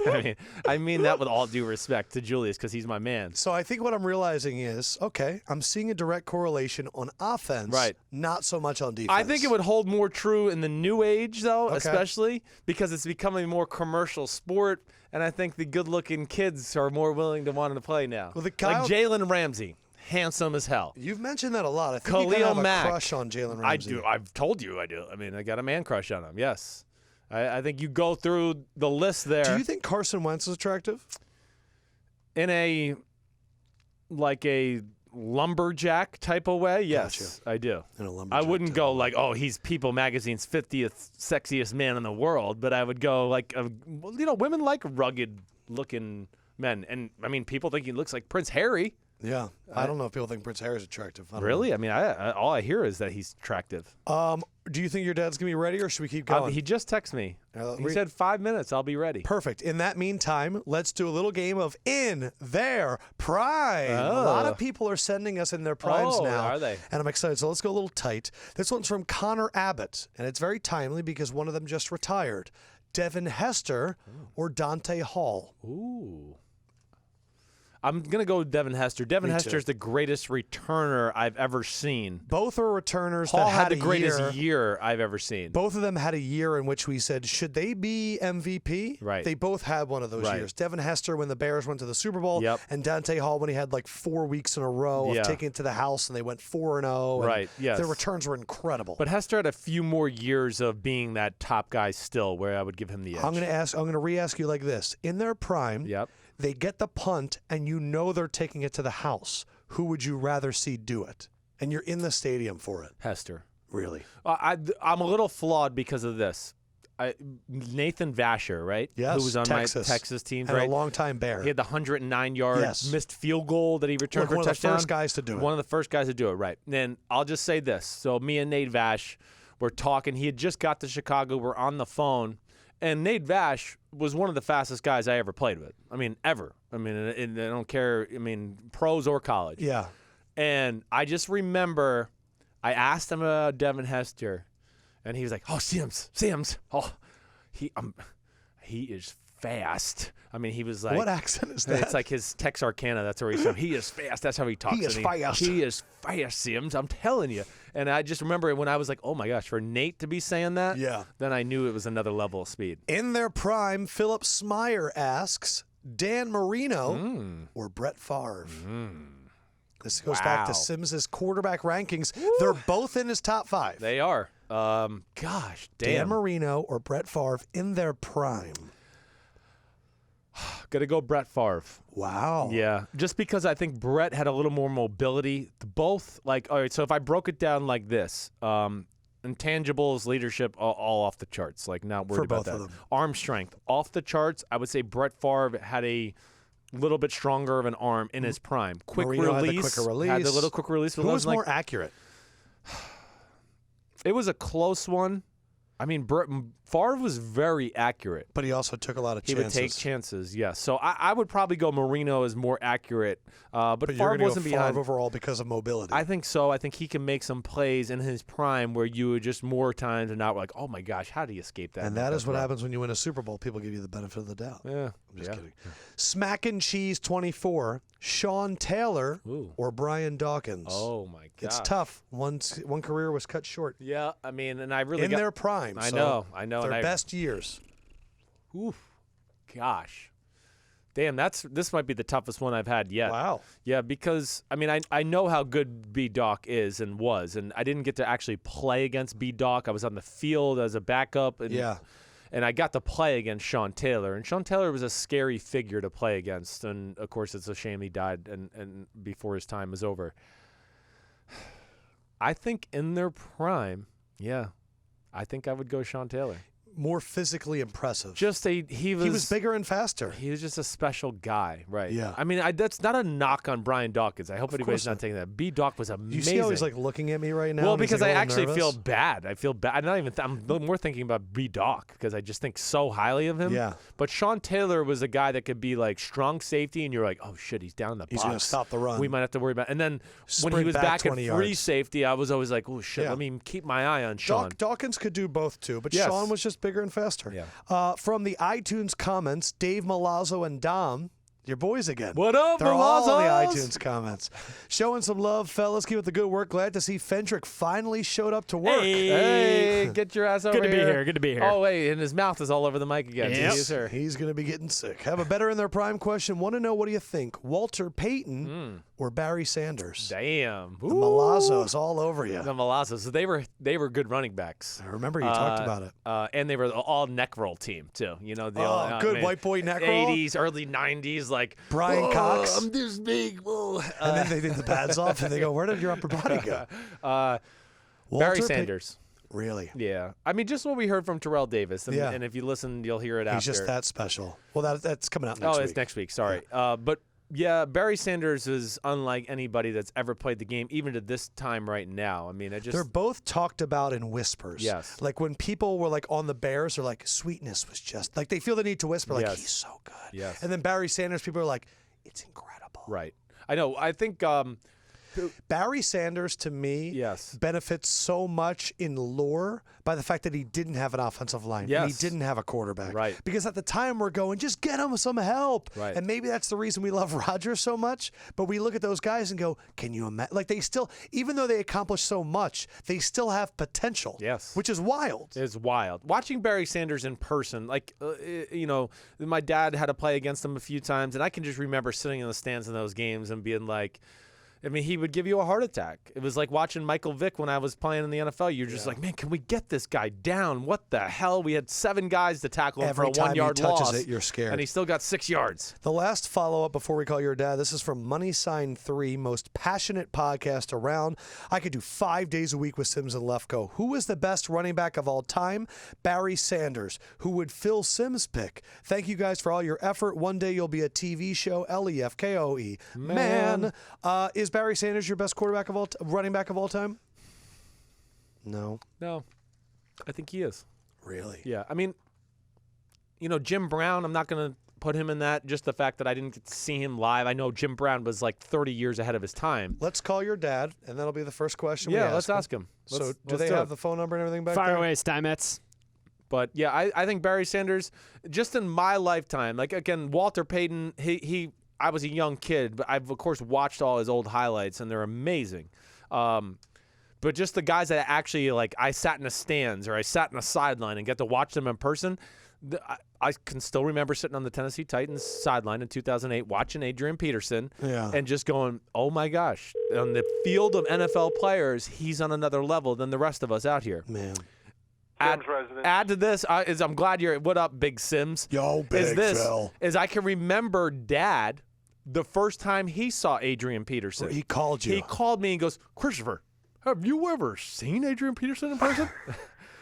I mean that with all due respect to Julius because he's my man. So I think what I'm realizing is, okay, I'm seeing a direct correlation on offense, Right. not so much on defense. I think it would hold more true in the new age, though, Okay. especially because it's becoming a more commercial sport, and I think the good-looking kids are more willing to want to play now. Well, like Jalen Ramsey, handsome as hell. You've mentioned that a lot. I think you Khalil kind of have Mack. a crush on Jalen Ramsey. I do. I've told you I do. I mean, I got a man crush on him, yes. I think you go through the list there. Do you think Carson Wentz is attractive? In a lumberjack type of way, yes, I do. In a I lumberjack wouldn't type go of like, oh, he's People Magazine's 50th sexiest man in the world, but I would go like, women like rugged-looking men, and I mean, people think he looks like Prince Harry. Yeah, I don't know if people think Prince Harry's attractive. I don't Really? I mean, all I hear is that he's attractive. know. Do you think your dad's gonna be ready, or should we keep going? He just texted me. He read- said 5 minutes. I'll be ready. Perfect. In that meantime, let's do a little game of In Their Prime. A Oh. lot of people are sending us in their primes Oh, now. are they? And I'm excited. So let's go a little tight. This one's from Connor Abbott, and it's very timely because one of them just retired. Devin Hester or Dante Hall? Ooh. I'm going to go with Devin Hester. Devin Me Hester too. is the greatest returner I've ever seen. Both are returners Hall that had the a greatest year. year I've ever seen. Both of them had a year in which we said, should they be MVP? Right. They both had one of those Right. years. Devin Hester when the Bears went to the Super Bowl, Yep. and Dante Hall when he had like 4 weeks in a row of Yeah. taking it to the house and they went 4-0. and Right, yes. Their returns were incredible. But Hester had a few more years of being that top guy still, where I would give him the edge. I'm going to re-ask you like this. In their prime, Yep. they get the punt and you know they're taking it to the house. Who would you rather see do it? And you're in the stadium for it. Hester. Really? I'm a little flawed because of this. Nathan Vasher, right? Yes, Who was on Texas. my Texas team, And right? a long-time Bear. He had the 109-yard Yes. missed field goal that he returned for a one of the touchdown. first guys to do it. One of the first guys to do it, right. Then I'll just say this. So me and Nate Vash were talking. He had just got to Chicago. We're on the phone. And Nate Vash was one of the fastest guys I ever played with. I mean, ever. I mean, and I don't care, pros or college. Yeah. And I just remember I asked him about Devin Hester, and he was like, oh, Sims. Oh, he is fast. I mean, he was like. What accent is that? It's like his Texarkana. That's where he's from. He is fast. That's how he talks. He is fast. He is fast, Sims. I'm telling you. And I just remember when I was like, oh, my gosh, for Nate to be saying that, Yeah. then I knew it was another level of speed. In their prime, Philip Smyer asks, Dan Marino or Brett Favre? This goes back to Wow. Sims's quarterback rankings. They're both in his top 5. They are. Gosh, Dan damn. Marino or Brett Favre in their prime. Gonna go Brett Favre. Wow. Yeah, just because I think Brett had a little more mobility. Both, like, all right, so if I broke it down like this, intangibles, leadership, all off the charts. Like, not worried about both that. of them. Arm strength, off the charts. I would say Brett Favre had a little bit stronger of an arm in his prime. Marino had the quicker release. Had the little quicker release. Who was more accurate? It was a close one. I mean, Favre was very accurate. But he also took a lot of chances. He would take chances, yes. So I would probably go Marino as more accurate. But Favre wasn't behind. Favre overall because of mobility. I think so. I think he can make some plays in his prime where you would just more times and not like, oh my gosh, how do you escape that? And that is what happens when you win a Super Bowl. People give you the benefit of the doubt. Yeah. I'm just kidding. Smack and Cheese 24, Sean Taylor or Brian Dawkins. Oh my God. It's tough. One career was cut short. Yeah, I mean, and I really in their prime. I know. Their best years. Oof. Gosh. Damn, this might be the toughest one I've had yet. Wow. Yeah, because, I mean, I know how good B-Doc is and was, and I didn't get to actually play against B-Doc. I was on the field as a backup. And I got to play against Sean Taylor. And Sean Taylor was a scary figure to play against. And, of course, it's a shame he died and before his time was over. I think in their prime, I think I would go Sean Taylor. More physically impressive. He was bigger and faster. He was just a special guy, right? Yeah. I mean, that's not a knock on Brian Dawkins. I hope anybody's not taking that. B-Doc was amazing. You see how he's like looking at me right now? Well, because like I actually nervous? feel bad. I feel bad. I'm more thinking about B-Doc because I just think so highly of him. Yeah. But Sean Taylor was a guy that could be like strong safety, and you're like, oh shit, he's down the box. He's going to stop the run. We might have to worry about. And then when he Sprint was back at free yards. safety, I was always like, oh shit, let me keep my eye on Sean. Dawkins could do both too, but Yes. Sean was just bigger and faster. Yeah. From the iTunes comments, Dave Malazzo and Dom, your boys again. What up, They're all in the Malazzos? iTunes comments. Showing some love, fellas. Keep up the good work. Glad to see Fendrick finally showed up to work. Hey, get your ass over Good to be here. here. Good to be here. Oh, wait, and his mouth is all over the mic again. Yep. Yes, sir. He's going to be getting sick. Have a better in their prime question. Want to know, what do you think? Walter Payton or Barry Sanders? Damn. The Malazzos all over you. The Malazzos. So they were good running backs. I remember you talked about it. And they were all neck roll team, too. You know, the good white boy neck roll. 80s, early 90s, like, Brian Cox. I'm this big. Whoa. And then they take the pads off and they go, where did your upper body go? Barry Sanders. Really? Yeah. I mean, just what we heard from Terrell Davis. And, and if you listen, you'll hear it after. He's just that special. Well, that's coming out next week. Oh, it's next week. Sorry. But, yeah, Barry Sanders is unlike anybody that's ever played the game, even to this time right now. I mean, they're both talked about in whispers. Yes. Like when people were like on the Bears, they're like, Sweetness was just like they feel the need to whisper, like he's so good. Yes. And then Barry Sanders, people are like, it's incredible. Right. I know. I think Barry Sanders, to me, benefits so much in lore by the fact that he didn't have an offensive line. Yes. And he didn't have a quarterback. Right. Because at the time we're going, just get him some help. Right. And maybe that's the reason we love Rodgers so much. But we look at those guys and go, can you imagine? Like they still, even though they accomplished so much, they still have potential. Yes. Which is wild. It's wild. Watching Barry Sanders in person, like, you know, my dad had to play against him a few times, and I can just remember sitting in the stands in those games and being like, I mean, he would give you a heart attack. It was like watching Michael Vick when I was playing in the NFL. You're just like, man, can we get this guy down? What the hell? We had 7 guys to tackle him for a 1-yard loss. Every time he touches it, you're scared. And he still got 6 yards. The last follow-up before we call your dad, this is from MoneySign3, most passionate podcast around. I could do 5 days a week with Sims and Lefkoe. Who is the best running back of all time? Barry Sanders. Who would Phil Sims pick? Thank you guys for all your effort. One day you'll be a TV show. Lefkoe. Man. Is Barry Sanders your best quarterback of running back of all time? No. No. I think he is. Really? Yeah. I mean, you know, Jim Brown, I'm not going to put him in that. Just the fact that I didn't get to see him live. I know Jim Brown was like 30 years ahead of his time. Let's call your dad, and that'll be the first question we let's ask him. So do they have the phone number and everything back there? Fire away, Steinmetz. But, yeah, I think Barry Sanders, just in my lifetime, like, again, Walter Payton, I was a young kid, but I've, of course, watched all his old highlights, and they're amazing. But just the guys that actually, like, I sat in the stands or I sat in a sideline and get to watch them in person, I can still remember sitting on the Tennessee Titans sideline in 2008 watching Adrian Pederson and just going, oh, my gosh, on the field of NFL players, he's on another level than the rest of us out here. Man. add to this is I'm glad you're. What up, Big Sims? Yo, Big Phil. Is I can remember Dad the first time he saw Adrian Pederson. He called you. He called me and goes, Christopher, have you ever seen Adrian Pederson in person?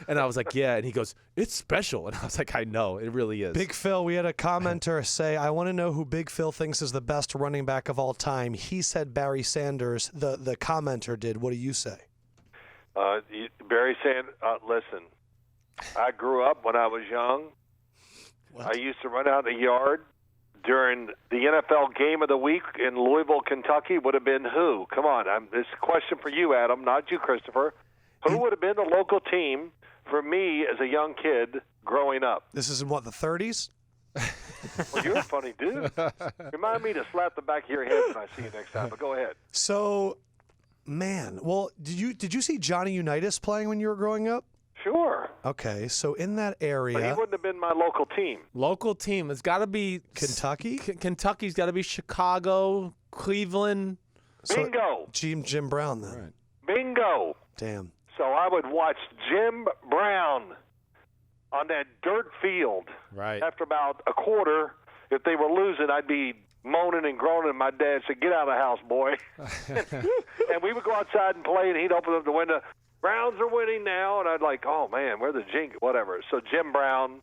And I was like, yeah. And he goes, it's special. And I was like, I know. It really is. Big Phil, we had a commenter say, I want to know who Big Phil thinks is the best running back of all time. He said Barry Sanders. The commenter did. What do you say? Barry Sanders, listen, I grew up when I was young. What? I used to run out in the yard during the NFL game of the week in Louisville, Kentucky. Would have been who? Come on. This is a question for you, Adam, not you, Christopher. Who would have been the local team for me as a young kid growing up? This is in what, the 30s? Well, you're a funny dude. Remind me to slap the back of your head when I see you next time, but go ahead. So, man, well, did you see Johnny Unitas playing when you were growing up? Sure. Okay, so in that area. But he wouldn't have been my local team. Local team. It's got to be Kentucky? Kentucky's got to be Chicago, Cleveland. Bingo. Jim Brown, then. Right. Bingo. Damn. So I would watch Jim Brown on that dirt field. Right. After about a quarter, if they were losing, I'd be moaning and groaning. My dad said, "Get out of the house, boy." And we would go outside and play, and he'd open up the window. Browns are winning now, and I'd like, oh man, where's the jinx? Whatever. So Jim Brown.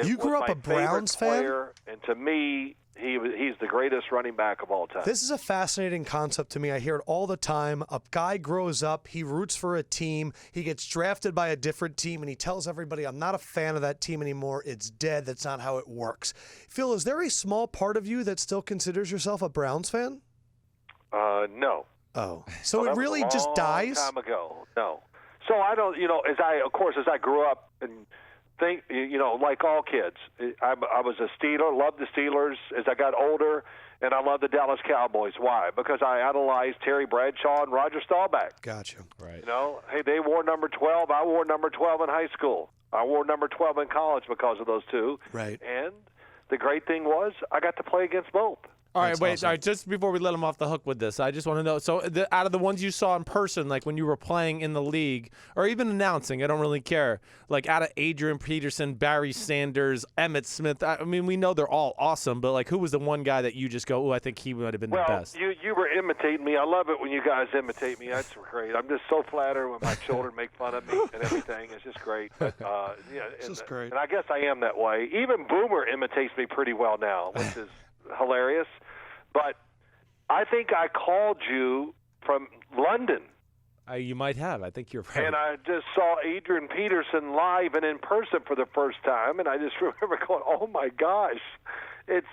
You grew up a Browns fan? Player, and to me, he's the greatest running back of all time. This is a fascinating concept to me. I hear it all the time. A guy grows up, he roots for a team, he gets drafted by a different team, and he tells everybody, I'm not a fan of that team anymore. It's dead. That's not how it works. Phil, is there a small part of you that still considers yourself a Browns fan? No. Oh. So it really just dies? Time ago. No. So I don't, as I grew up and think, like all kids, I was a Steeler, loved the Steelers as I got older, and I loved the Dallas Cowboys. Why? Because I idolized Terry Bradshaw and Roger Staubach. Gotcha. Right. Hey, they wore number 12. I wore number 12 in high school. I wore number 12 in college because of those two. Right. And the great thing was I got to play against both. All right, That's wait. awesome. All right, just before we let him off the hook with this, I just want to know. So, out of the ones you saw in person, like when you were playing in the league, or even announcing, I don't really care. Like out of Adrian Pederson, Barry Sanders, Emmitt Smith. I mean, we know they're all awesome, but like, who was the one guy that you just go, "Oh, I think he would have been the best"? Well, you were imitating me. I love it when you guys imitate me. That's great. I'm just so flattered when my children make fun of me and everything. It's just great. But, It's just great. And I guess I am that way. Even Boomer imitates me pretty well now, which is hilarious. But I think I called you from London. You might have. I think you're right. And I just saw Adrian Pederson live and in person for the first time, and I just remember going, oh, my gosh, it's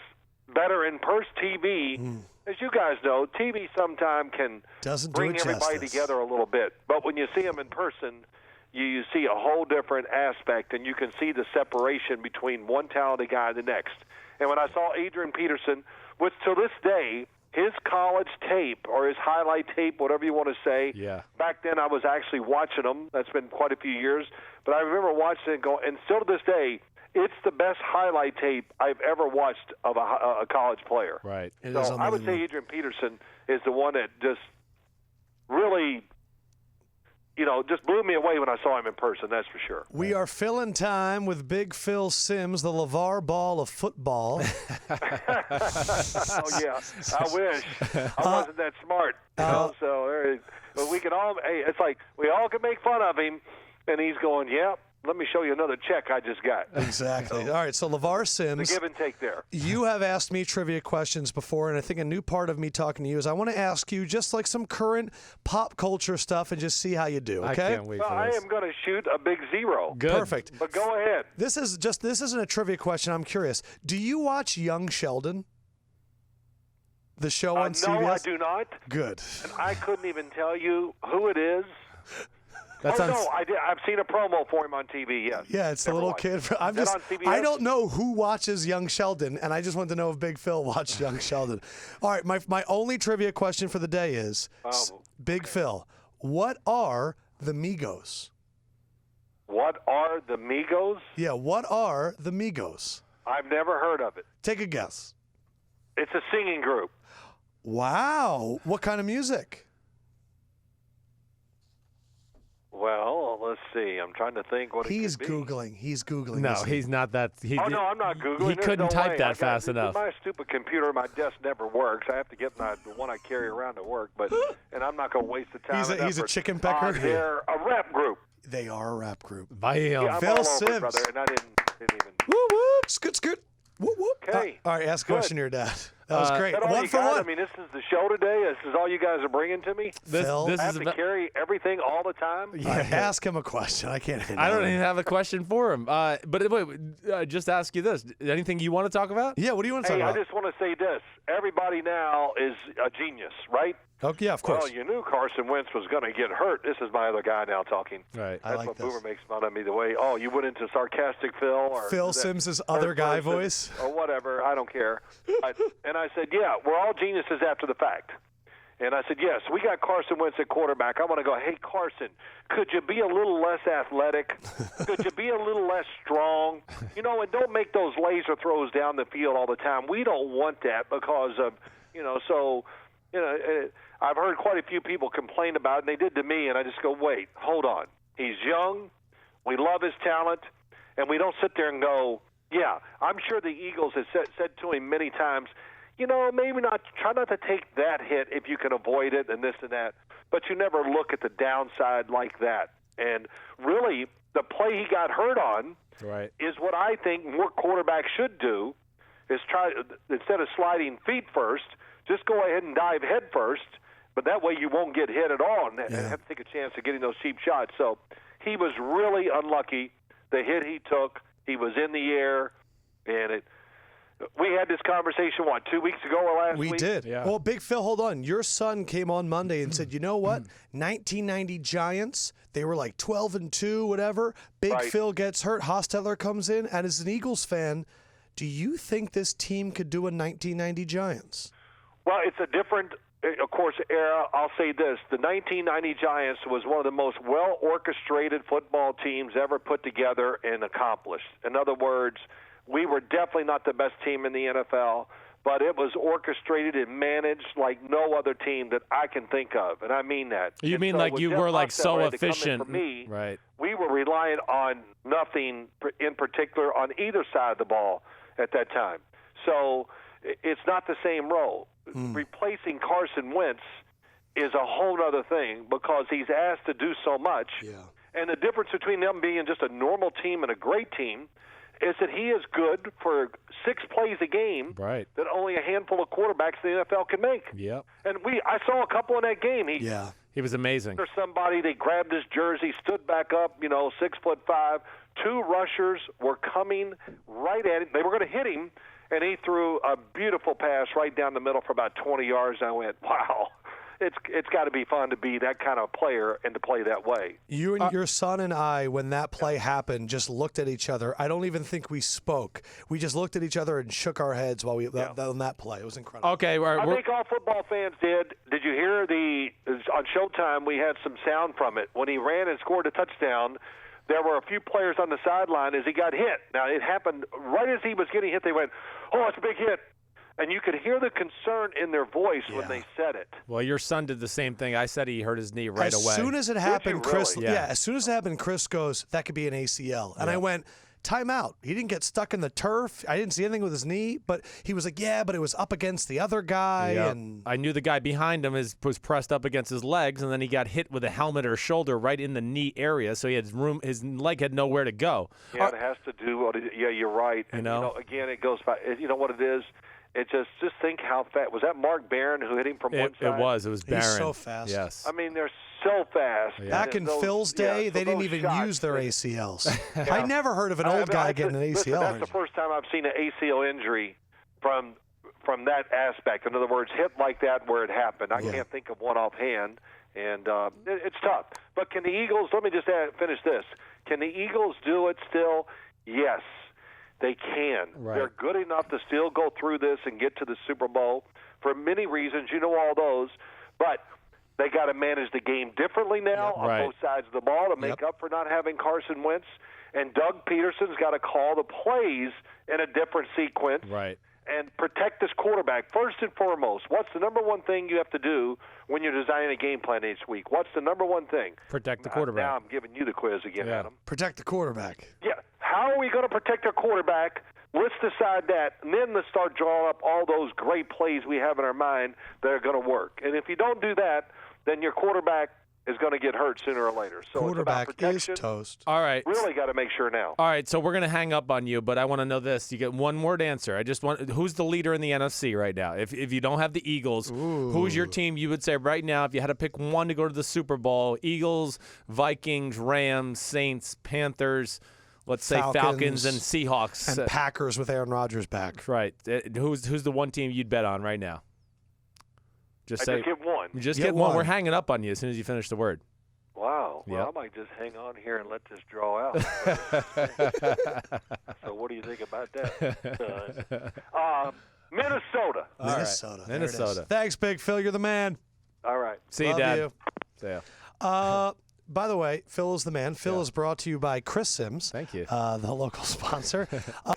better in person. TV, as you guys know, TV sometimes can bring everybody together a little bit. But when you see them in person, you see a whole different aspect, and you can see the separation between one talented guy and the next. And when I saw Adrian Pederson, which to this day, his college tape or his highlight tape, whatever you want to say, back then I was actually watching him. That's been quite a few years. But I remember watching it go, and still to this day, it's the best highlight tape I've ever watched of a college player. Right. So I would say Adrian Pederson is the one that just really, just blew me away when I saw him in person, that's for sure. We are Phillin Time with Big Phil Sims, the LeVar Ball of football. Oh, yeah. I wish. I wasn't that smart. But we can all, it's like we all can make fun of him, and he's going, yeah, let me show you another check I just got. Exactly. All right, so LeVar Sims. The give and take there. You have asked me trivia questions before, and I think a new part of me talking to you is I want to ask you just like some current pop culture stuff and just see how you do, okay? I can't wait for this. I am going to shoot a big zero. Good. Perfect. But go ahead. This isn't a trivia question. I'm curious. Do you watch Young Sheldon? The show on CBS? No, I do not. Good. And I couldn't even tell you who it is. That sounds... no, I did. I've seen a promo for him on TV, yes. Yeah, it's the little kid. On CBS? I don't know who watches Young Sheldon, and I just want to know if Big Phil watched Young Sheldon. All right, my only trivia question for the day is, Big Phil, what are the Migos? What are the Migos? Yeah, what are the Migos? I've never heard of it. Take a guess. It's a singing group. Wow. What kind of music? Well, let's see. I'm trying to think what He's it could be. Googling. He's Googling. No, isn't he? he's not that. No, I'm not Googling. He There's couldn't no type way. that fast enough. My stupid computer at my desk never works. I have to get the one I carry around to work, and I'm not going to waste the time. He's a chicken pecker. They're a rap group. They are a rap group. Bam. Yeah, I'm Phil all over Sims. it, brother, and I didn't even. Whoop, whoop. Scoot, scoot. Whoop, whoop. Okay. All right, ask a Good. question to your dad. That was great. Is that all One you for got? one. I mean, this is the show today. This is all you guys are bringing to me. Phil, This I is have to carry everything all the time. yeah, ask him a question. I can't. I don't even have a question for him. But wait, just ask you this: anything you want to talk about? Yeah, what do you want to Hey, talk I about? just want to say this. Everybody now is a genius, right? Oh, yeah, of course. Well, you knew Carson Wentz was going to get hurt. This is my other guy now talking. Right. I That's like what this. Boomer makes fun of me the way, oh, you went into sarcastic Phil. Or Phil that Sims's third other guy person, voice. Or whatever. I don't care. And I said, yeah, we're all geniuses after the fact. And I said, yes, we got Carson Wentz at quarterback. I want to go, hey, Carson, could you be a little less athletic? Could you be a little less strong? And don't make those laser throws down the field all the time. We don't want that because of, I've heard quite a few people complain about it, and they did to me, and I just go, wait, hold on. He's young. We love his talent, and we don't sit there and go, yeah, I'm sure the Eagles have said to him many times, maybe not, try not to take that hit if you can avoid it and this and that, but you never look at the downside like that. And really, the play he got hurt on is what I think more quarterbacks should do, is try, instead of sliding feet first, just go ahead and dive head first, but that way you won't get hit at all and have to take a chance of getting those cheap shots. So he was really unlucky. The hit he took, he was in the air, and we had this conversation, 2 weeks ago or last week? We did. Yeah. Well, Big Phil, hold on. Your son came on Monday and said, you know what? 1990 Giants, they were like 12-2, whatever. Big Right. Phil gets hurt. Hostetler comes in. And as an Eagles fan, do you think this team could do a 1990 Giants? Well, it's a different, of course, era. I'll say this. The 1990 Giants was one of the most well-orchestrated football teams ever put together and accomplished. In other words, we were definitely not the best team in the NFL, but it was orchestrated and managed like no other team that I can think of, and I mean that. You And mean so like with you Jeff were like Hostetler so had to come in efficient? For me, Right. we were relying on nothing in particular on either side of the ball at that time. So it's not the same role. Replacing Carson Wentz is a whole other thing because he's asked to do so much. Yeah. And the difference between them being just a normal team and a great team is that he is good for 6 plays a game Right. that only a handful of quarterbacks in the NFL can make. Yep. And I saw a couple in that game. He was amazing. Or somebody, they grabbed his jersey, stood back up, 6'5". 2 rushers were coming right at him. They were going to hit him, and he threw a beautiful pass right down the middle for about 20 yards. I went, wow. It's got to be fun to be that kind of player and to play that way. You and your son and I, when that play happened, just looked at each other. I don't even think we spoke. We just looked at each other and shook our heads while on that play. It was incredible. Okay. I think all football fans did. Did you hear on Showtime, we had some sound from it. When he ran and scored a touchdown, there were a few players on the sideline as he got hit. Now, it happened right as he was getting hit. They went, oh, it's a big hit. And you could hear the concern in their voice when they said it. Well, your son did the same thing. I said he hurt his knee right away. As soon as it happened, Chris. really? Yeah. As soon as it happened, Chris goes, "That could be an ACL," and I went, "Time out." He didn't get stuck in the turf. I didn't see anything with his knee, but he was like, "Yeah, but it was up against the other guy." Yep. And I knew the guy behind him was pressed up against his legs, and then he got hit with a helmet or shoulder right in the knee area, so he had room. His leg had nowhere to go. Yeah, it has to do what yeah, you're right. And, again, it goes by, you know what it is? It just think how fast. Was that Mark Barron who hit him from one side? It was Barron. He's so fast. Yes. I mean, they're so fast. Yeah. back in Phil's day, they didn't even use their ACLs. I never heard of an old guy getting an ACL. Listen, that's the first time I've seen an ACL injury from that aspect. In other words, hit like that where it happened. I can't think of one offhand, and it's tough. But can the Eagles? Let me just finish this. Can the Eagles do it still? Yes. They can. Right. They're good enough to still go through this and get to the Super Bowl for many reasons. You know all those. But they got to manage the game differently now on both sides of the ball to make up for not having Carson Wentz. And Doug Peterson's got to call the plays in a different sequence. Right. and protect this quarterback. First and foremost, what's the number one thing you have to do when you're designing a game plan each week? What's the number one thing? Protect the quarterback. Now I'm giving you the quiz again, Adam. Protect the quarterback. Yeah. How are we going to protect our quarterback? Let's decide that, and then let's start drawing up all those great plays we have in our mind that are going to work. And if you don't do that, then your quarterback is going to get hurt sooner or later. So Quarterback it's about is protection. toast. All right. Really got to make sure now. All right, so we're going to hang up on you, but I want to know this. You get one word answer. I just want who's the leader in the NFC right now? If you don't have the Eagles, who's your team you would say right now if you had to pick one to go to the Super Bowl? Eagles, Vikings, Rams, Saints, Panthers, let's say Falcons and Seahawks. And Packers with Aaron Rodgers back. Right. Who's the one team you'd bet on right now? Just say just get one. Just get one. We're hanging up on you as soon as you finish the word. Wow. Well, Yep. I might just hang on here and let this draw out. So what do you think about that? Minnesota. Minnesota. There it is. Minnesota. Thanks, Big Phil. You're the man. All right. See you, Love Dad. you. See ya. By the way, Phil is the man. Phil is brought to you by Chris Sims. Thank you. The local sponsor.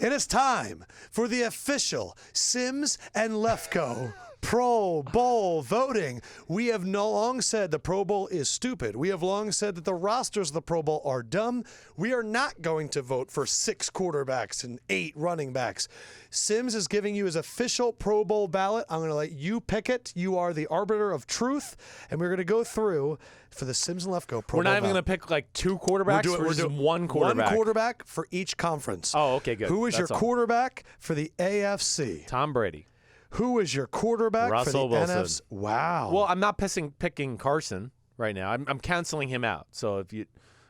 It is time for the official Sims and Lefkoe Pro Bowl voting. We have no long said the Pro Bowl is stupid. We have long said that the rosters of the Pro Bowl are dumb. We are not going to vote for 6 quarterbacks and 8 running backs. Sims is giving you his official Pro Bowl ballot. I'm going to let you pick it. You are the arbiter of truth, and we're going to go through for the Sims and Lefkoe Pro Bowl. We're not even going to pick like 2 quarterbacks. We're just one quarterback. One quarterback for each conference. Oh, okay, good. Who is That's your all. quarterback for the AFC? Tom Brady. Who is your quarterback Russell for the Wilson. NFC? Wow. Well, I'm not picking Carson right now. I'm canceling him out. So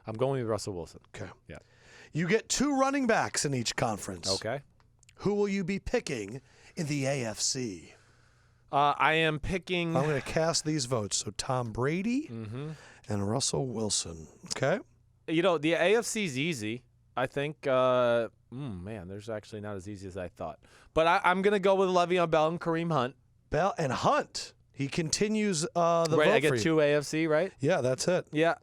I'm going with Russell Wilson. Okay. Yeah. You get 2 running backs in each conference. Okay. Who will you be picking in the AFC? I am picking. I'm going to cast these votes. So Tom Brady Mm-hmm. and Russell Wilson. Okay. The AFC's easy. I think. Man, there's actually not as easy as I thought. But I'm going to go with LeVeon Bell and Kareem Hunt. Bell and Hunt. He continues the Right, vote I for get you. 2 AFC, right? Yeah, that's it. Yeah.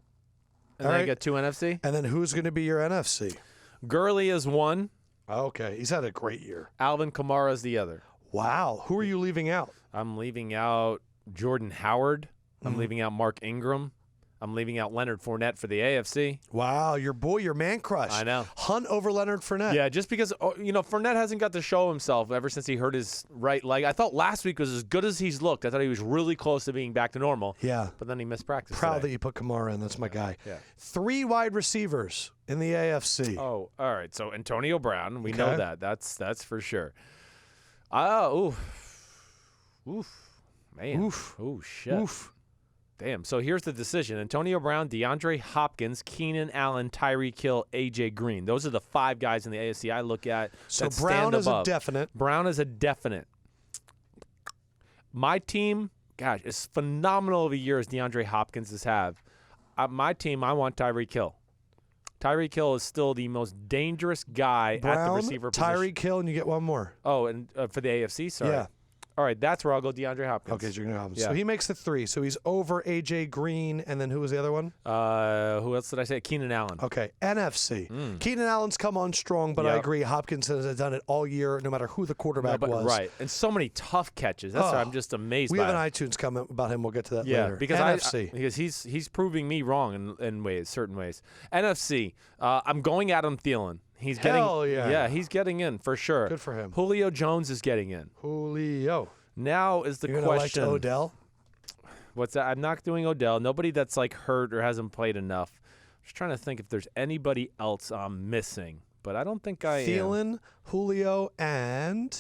And All then I right. get 2 NFC. And then who's going to be your NFC? Gurley is 1. Okay. He's had a great year. Alvin Kamara is the other. Wow. Who are you leaving out? I'm leaving out Jordan Howard. I'm leaving out Mark Ingram. I'm leaving out Leonard Fournette for the AFC. Wow, your man crush. I know. Hunt over Leonard Fournette. Yeah, just because, Fournette hasn't got to show himself ever since he hurt his right leg. I thought last week was as good as he's looked. I thought he was really close to being back to normal. Yeah. But then he missed practice Proud today. that you put Kamara in. That's my guy. Yeah. 3 wide receivers in the AFC. Oh, all right. So Antonio Brown, we know Okay. that. That's for sure. Man. Oof. Oh, shit. Oof. Damn. So here's the decision. Antonio Brown, DeAndre Hopkins, Keenan Allen, Tyreek Hill, A.J. Green. Those are the 5 guys in the AFC I look at So that Brown stand is a above. definite. Brown is a definite. My team, gosh, as phenomenal of a year as DeAndre Hopkins has had. My team, I want Tyreek Hill. Tyreek Hill is still the most dangerous guy Brown, at the receiver position. Tyreek Hill, and you get one more. Oh, and for the AFC, sorry. Yeah. All right, that's where I'll go DeAndre Hopkins. Okay, so you're going to have him. Yeah. So he makes the 3. So he's over A.J. Green, and then who was the other one? Who else did I say? Keenan Allen. Okay, NFC. Keenan Allen's come on strong, but I Yep. agree. Hopkins has done it all year, no matter who the quarterback was. Right, and so many tough catches. That's why I'm just amazed We by have it. an iTunes comment about him. We'll get to that Yeah, later. because NFC. because he's proving me wrong in certain ways. NFC, I'm going Adam Thielen. He's Hell getting yeah. he's getting in for sure. Good for him. Julio Jones is getting in. Julio. Now is the You're going to question. elect Odell? What's that? I'm not doing Odell. Nobody that's like hurt or hasn't played enough. Just trying to think if there's anybody else I'm missing, but I don't think I am. Thielen, Julio, and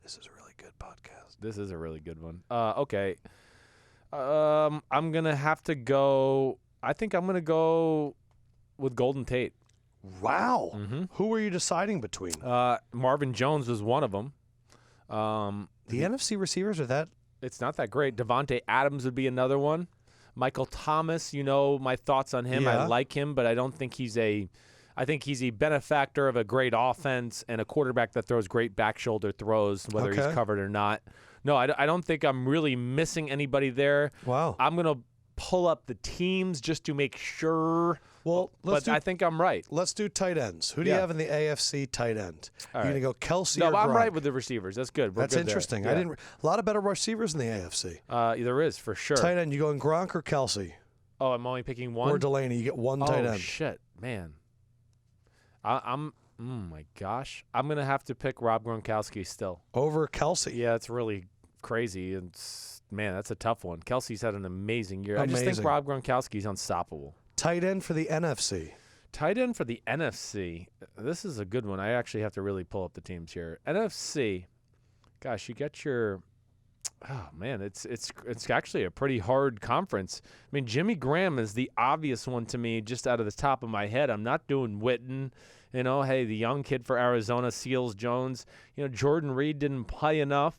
this is a really good podcast. This is a really good one. Okay. I'm gonna have to go. I think I'm gonna go with Golden Tate. Wow. Mm-hmm. Who were you deciding between? Marvin Jones was one of them. The NFC receivers are that? It's not that great. Devontae Adams would be another one. Michael Thomas, my thoughts on him. Yeah. I like him, but I don't think I think he's a benefactor of a great offense and a quarterback that throws great back shoulder throws, whether Okay. he's covered or not. No, I don't think I'm really missing anybody there. Wow. I'm going to pull up the teams just to make sure. Well, but I think I'm right. Let's do tight ends. Who do you have in the AFC tight end? All You're right. going to go Kelsey No, or I'm Gronk? right with the receivers. That's good. We're That's good interesting. there. I didn't. A lot of better receivers in the AFC. There is, for sure. Tight end, you going Gronk or Kelsey? Oh, I'm only picking one? Or Delaney. You get one tight end. Oh, shit. Man. Oh, my gosh. I'm going to have to pick Rob Gronkowski still. Over Kelsey. Yeah, it's really crazy. Man, that's a tough one. Kelsey's had an amazing year. I just Amazing. think Rob Gronkowski's unstoppable. Tight end for the NFC. Tight end for the NFC. This is a good one. I actually have to really pull up the teams here. NFC. Gosh, you get your. Oh man, it's actually a pretty hard conference. I mean, Jimmy Graham is the obvious one to me, just out of the top of my head. I'm not doing Witten. You know, hey, the young kid for Arizona, Seals Jones. You know, Jordan Reed didn't play enough.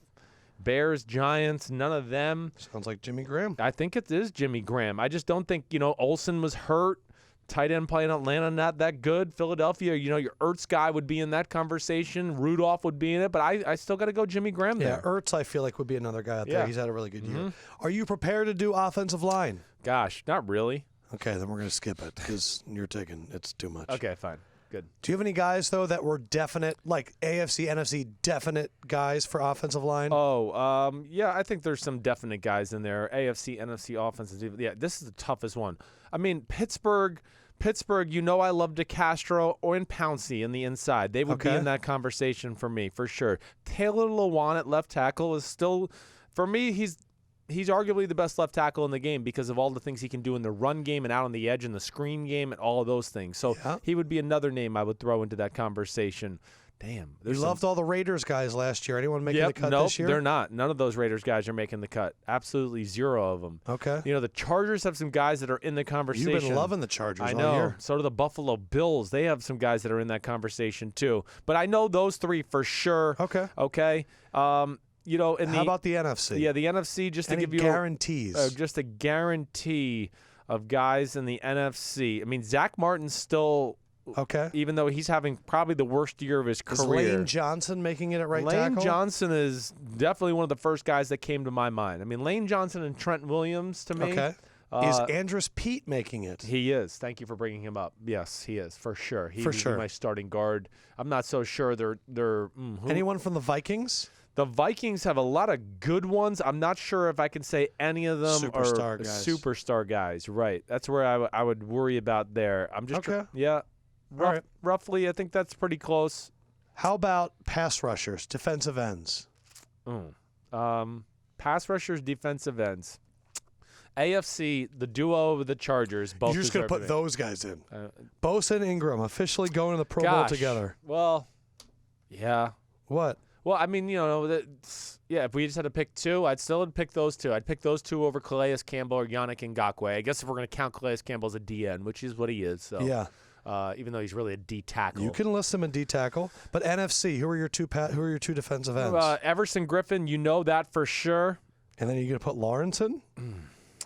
Bears, Giants, none of them. Sounds like Jimmy Graham. I think it is Jimmy Graham. I just don't think, Olsen was hurt. Tight end playing Atlanta, not that good. Philadelphia, your Ertz guy would be in that conversation. Rudolph would be in it, but I still got to go Jimmy Graham there. Yeah, Ertz, I feel like, would be another guy out there. Yeah. He's had a really good year. Are you prepared to do offensive line? Gosh, not really. Okay, then we're going to skip it because you're taking it's too much. Okay, fine. Good. Do you have any guys, though, that were definite, like AFC, NFC, definite guys for offensive line? Yeah, I think there's some definite guys in there. AFC, NFC offenses. Yeah, this is the toughest one. I mean, Pittsburgh, I love DeCastro or Pouncey in the inside. They would be in that conversation for me, for sure. Taylor Lewan at left tackle is still, for me, he's arguably the best left tackle in the game because of all the things he can do in the run game and out on the edge and the screen game and all of those things. So he would be another name I would throw into that conversation. Damn. You loved all the Raiders guys last year. Anyone making the cut this year? They're not. None of those Raiders guys are making the cut. Absolutely zero of them. Okay. The Chargers have some guys that are in the conversation. You've been loving the Chargers I know. all year. So do the Buffalo Bills. They have some guys that are in that conversation too. But I know those three for sure. Okay. Okay. How about the NFC? Yeah, the NFC, just to Any give you guarantees? just a guarantee of guys in the NFC. I mean, Zach Martin's still okay, even though he's having probably the worst year of his career. Is Lane Johnson making it at right Lane tackle? Johnson is definitely one of the first guys that came to my mind. I mean, Lane Johnson and Trent Williams to me. Okay. Is Andrus Pete making it? He is. Thank you for bringing him up. Yes, he is, for sure. He For would sure. be my starting guard. I'm not so sure who? Anyone from the Vikings? The Vikings have a lot of good ones. I'm not sure if I can say any of them Superstar are guys. superstar guys. Right. That's where I would worry about there. I'm just Okay. Yeah. Roughly, I think that's pretty close. How about pass rushers, defensive ends? Pass rushers, defensive ends. AFC, the duo of the Chargers. Both You're just going to put those guys in. Bosa and Ingram officially going to the Pro Bowl together. Well, yeah. What? Well, I mean, if we just had to pick two, I'd still pick those two. I'd pick those two over Calais Campbell or Yannick Ngakoue. I guess if we're going to count Calais Campbell as a DN, which is what he is. So yeah. Even though he's really a D tackle. You can list him in D tackle, but NFC, who are your two defensive ends? Everson Griffin, that for sure. And then you're going to put Lawrenson?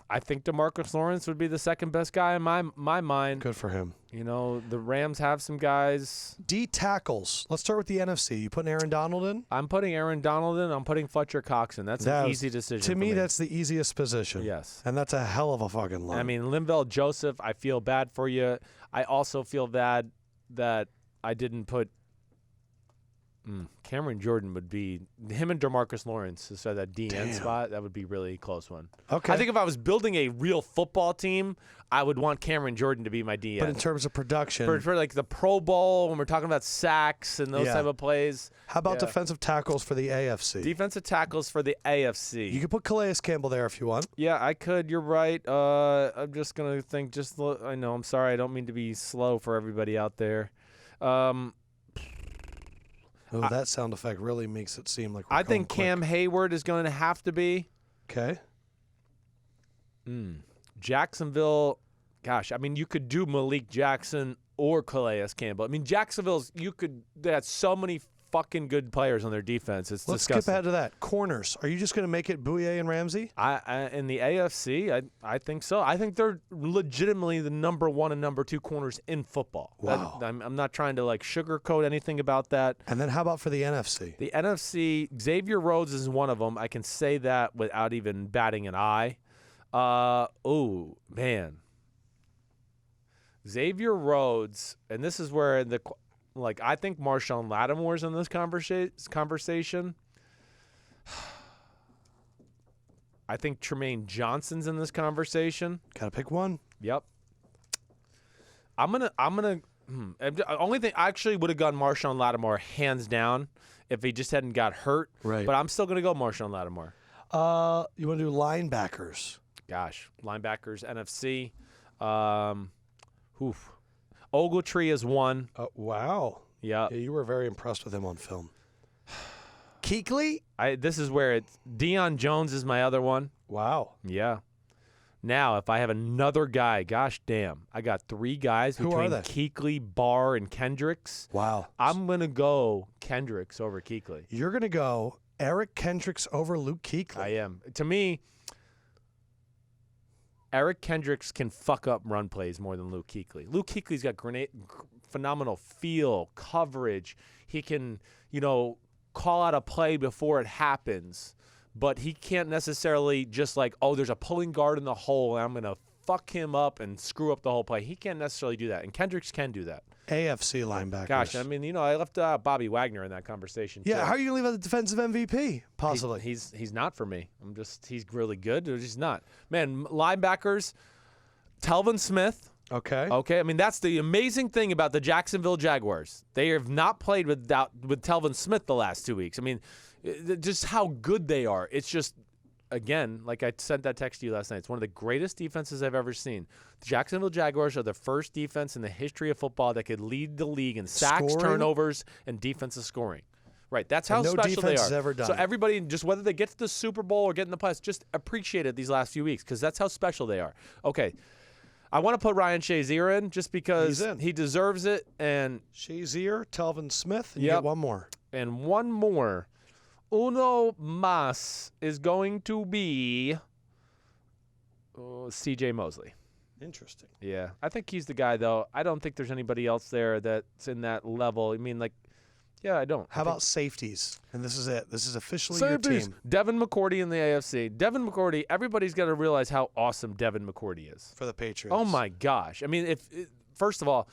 I think DeMarcus Lawrence would be the second best guy in my mind. Good for him. The Rams have some guys. D tackles. Let's start with the NFC. You putting Aaron Donald in? I'm putting Aaron Donald in. I'm putting Fletcher Cox in. That's an easy decision. To me, that's the easiest position. Yes. And that's a hell of a fucking line. I mean, Linval Joseph, I feel bad for you. I also feel bad that I didn't put Cameron Jordan would be him and DeMarcus Lawrence. So that DN spot, that would be really close one. Okay. I think if I was building a real football team, I would want Cameron Jordan to be my DN. But in terms of production, for like the Pro Bowl, when we're talking about sacks and those type of plays. How about defensive tackles for the AFC? Defensive tackles for the AFC. You can put Calais Campbell there if you want. Yeah, I could. You're right. I'm just gonna think. I know. I'm sorry. I don't mean to be slow for everybody out there. That sound effect really makes it seem like we're I think going Cam quick. Hayward is going to have to be. Okay. Jacksonville, gosh, I mean, you could do Malik Jackson or Calais Campbell. I mean, they had so many fucking good players on their defense. It's Let's disgusting. skip ahead to that. Corners. Are you just going to make it Bouye and Ramsey? In the AFC, I think so. I think they're legitimately the number one and number two corners in football. Wow. I'm not trying to sugarcoat anything about that. And then how about for the NFC? The NFC, Xavier Rhodes is one of them. I can say that without even batting an eye. Man. Xavier Rhodes, and this is where I think Marshawn Lattimore's in this conversation. I think Tremaine Johnson's in this conversation. Gotta pick one. Yep. Only thing, I actually would have gone Marshawn Lattimore hands down if he just hadn't got hurt. Right. But I'm still going to go Marshawn Lattimore. You want to do linebackers? Gosh, linebackers, NFC. Ogletree is one. Wow. Yeah. You were very impressed with him on film. Kuechly? This is where Deion Jones is my other one. Wow. Yeah. Now, if I have another guy, gosh damn, I got 3 guys Who between are they? Kuechly, Barr, and Kendricks. Wow. I'm going to go Kendricks over Kuechly. You're going to go Eric Kendricks over Luke Kuechly. I am. To me, Eric Kendricks can fuck up run plays more than Luke Kuechly. Luke Kuechly's got phenomenal feel, coverage. He can, call out a play before it happens. But he can't necessarily just there's a pulling guard in the hole, and I'm going to fuck him up and screw up the whole play. He can't necessarily do that, and Kendricks can do that. AFC linebackers. Gosh, I mean, I left Bobby Wagner in that conversation. Yeah, too. how are you going to leave out the defensive MVP, possibly? He's not for me. He's really good, or he's not. Man, linebackers, Telvin Smith. Okay. Okay, I mean, that's the amazing thing about the Jacksonville Jaguars. They have not played with Telvin Smith the last 2 weeks. I mean, just how good they are. It's just, again, like I sent that text to you last night, it's one of the greatest defenses I've ever seen. The Jacksonville Jaguars are the first defense in the history of football that could lead the league in sacks, Scoring? turnovers, and defensive scoring. Right, that's how no special they defense are. has ever done so it. everybody, just whether they get to the Super Bowl or get in the playoffs, just appreciate it these last few weeks because that's how special they are. Okay, I want to put Ryan Shazier in just because he deserves it. And Shazier, Telvin Smith, and you Yep. get one more. And one more. Uno más is going to be C.J. Mosley. Interesting. Yeah. I think he's the guy, though. I don't think there's anybody else there that's in that level. I mean, yeah, I don't. How about safeties? And this is it. This is officially safeties? Your team. Devin McCourty in the AFC. Devin McCourty, everybody's got to realize how awesome Devin McCourty is. For the Patriots. Oh, my gosh. I mean, first of all,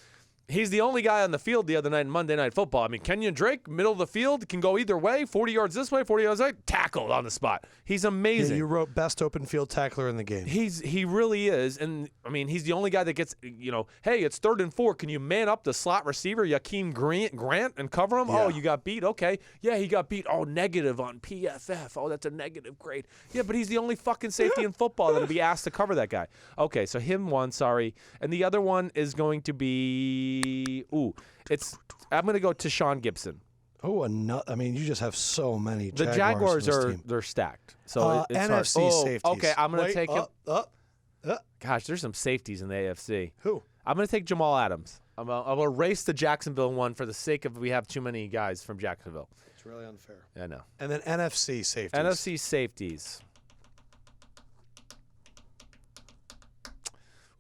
he's the only guy on the field the other night in Monday Night Football. I mean, Kenyon Drake, middle of the field, can go either way, 40 yards this way, 40 yards that way, tackled on the spot. He's amazing. Yeah, you wrote best open field tackler in the game. He really is. And, I mean, he's the only guy that gets, hey, it's 3rd and 4. Can you man up the slot receiver, Jakeem Grant, and cover him? Yeah. Oh, you got beat? Okay. Yeah, he got beat. Oh, negative on PFF. Oh, that's a negative grade. Yeah, but he's the only fucking safety in football that'll be asked to cover that guy. Okay, so him one, sorry. And the other one is going to be, I'm going to go to Sean Gibson. Oh, I mean, you just have so many The Jaguars Jaguars they're stacked. So it's hard. NFC safeties. Okay, I'm going to take him. him. Gosh, there's some safeties in the AFC. Who? I'm going to take Jamal Adams. I'll erase the Jacksonville one for the sake of we have too many guys from Jacksonville. It's really unfair. I know. And then NFC safeties. NFC safeties.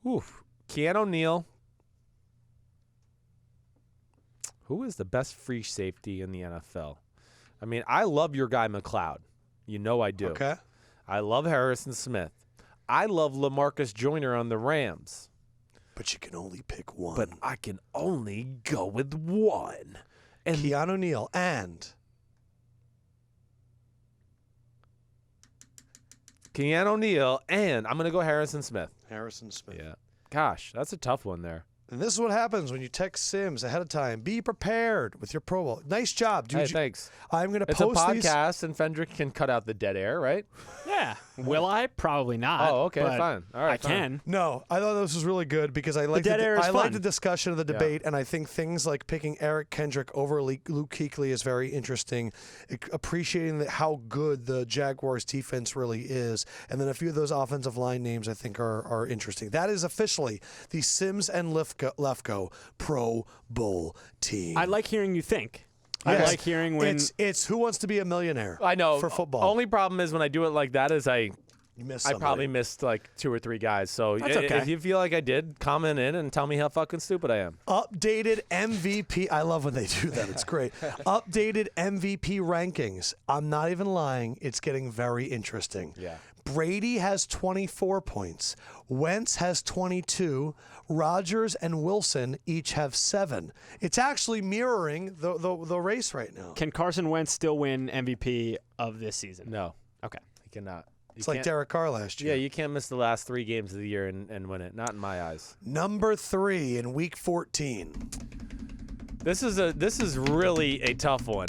Oof. Keanu O'Neal. Who is the best free safety in the NFL? I mean, I love your guy McLeod. You know I do. Okay. I love Harrison Smith. I love LaMarcus Joyner on the Rams. But you can only pick one. But I can only go with one. And Keanu O'Neal and Keanu O'Neal, and I'm going to go Harrison Smith. Harrison Smith. Yeah. Gosh, that's a tough one there. And this is what happens when you text Sims ahead of time. Be prepared with your Pro Bowl. Nice job, dude. Hey, thanks. I'm going to It's a post podcast, and Fendrick can cut out the dead air, right? Yeah. Will I? Probably not. Oh, okay, but fine. All right, I fine. can. No, I thought this was really good because I like dead air is I like fun. the discussion of the debate, and I think things like picking Eric Kendrick over Luke Kuechly is very interesting. Appreciating how good the Jaguars defense really is, and then a few of those offensive line names I think are interesting. That is officially the Sims and Lefkoe Pro Bowl team. I like hearing you think. Yes. I like hearing when it's Who Wants to Be a Millionaire. I know. For football. Only problem is when I do it like that is I probably missed like 2 or 3 guys. So That's okay. if you feel like I did, comment in and tell me how fucking stupid I am. Updated MVP. I love when they do that. It's great. Updated MVP rankings. I'm not even lying. It's getting very interesting. Yeah. Brady has 24 points. Wentz has 22. Rodgers and Wilson each have 7. It's actually mirroring the race right now. Can Carson Wentz still win MVP of this season? No, Okay. he cannot. It's like Derek Carr last year. Yeah, you can't miss the last 3 games of the year and win it. Not in my eyes. Number 3 in Week 14. This is really a tough one.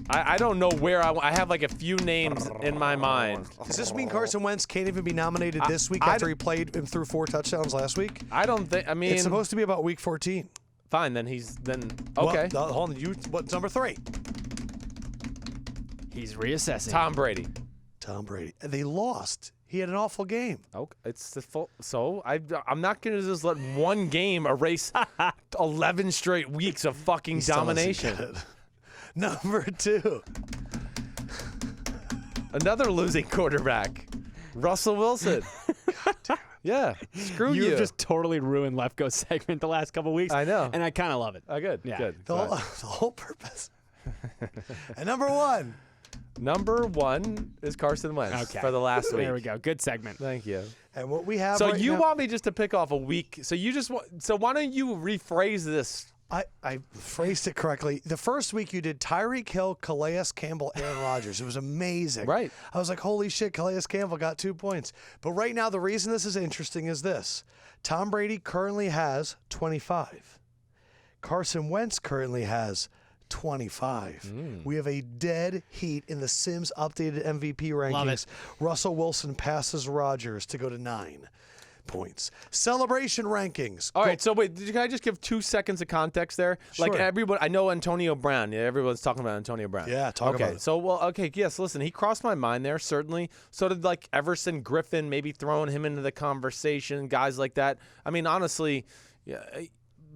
I don't know where I have like a few names in my mind. Does this mean Carson Wentz can't even be nominated this week after he played and threw 4 touchdowns last week? I don't think. I mean, It's supposed to be about Week 14. fine. Then okay. Well, hold on. What's number 3? He's reassessing. Tom Brady. Tom Brady. They lost. He had an awful game. Okay, it's the full. So I'm not going to just let one game erase 11 straight weeks of fucking domination. Number 2. Another losing quarterback, Russell Wilson. God damn it. Yeah, screw you. You've just totally ruined Lefkoe's segment the last couple weeks. I know. And I kind of love it. Oh, good. Yeah. Good. The whole purpose. And number 1. Number 1 is Carson Wentz for the last week. There we go. Good segment. Thank you. And what we have So right you now, want me just to pick off a week? So why don't you rephrase this? I phrased it correctly. The first week you did Tyreek Hill, Calais Campbell, Aaron Rodgers. It was amazing. Right. I was like, holy shit, Calais Campbell got 2 points. But right now, the reason this is interesting is this. Tom Brady currently has 25. Carson Wentz currently has 25. We have a dead heat in the Sims updated MVP rankings. Love it. Russell Wilson passes Rodgers to go to 9 points. Celebration rankings. All right, so wait, can I just give 2 seconds of context there? Sure. Like everyone, I know Antonio Brown. Yeah, everyone's talking about Antonio Brown. Yeah, talk about it. So, yes, listen, he crossed my mind there, certainly. So did like Everson Griffin, maybe throwing him into the conversation, guys like that. I mean, honestly, yeah,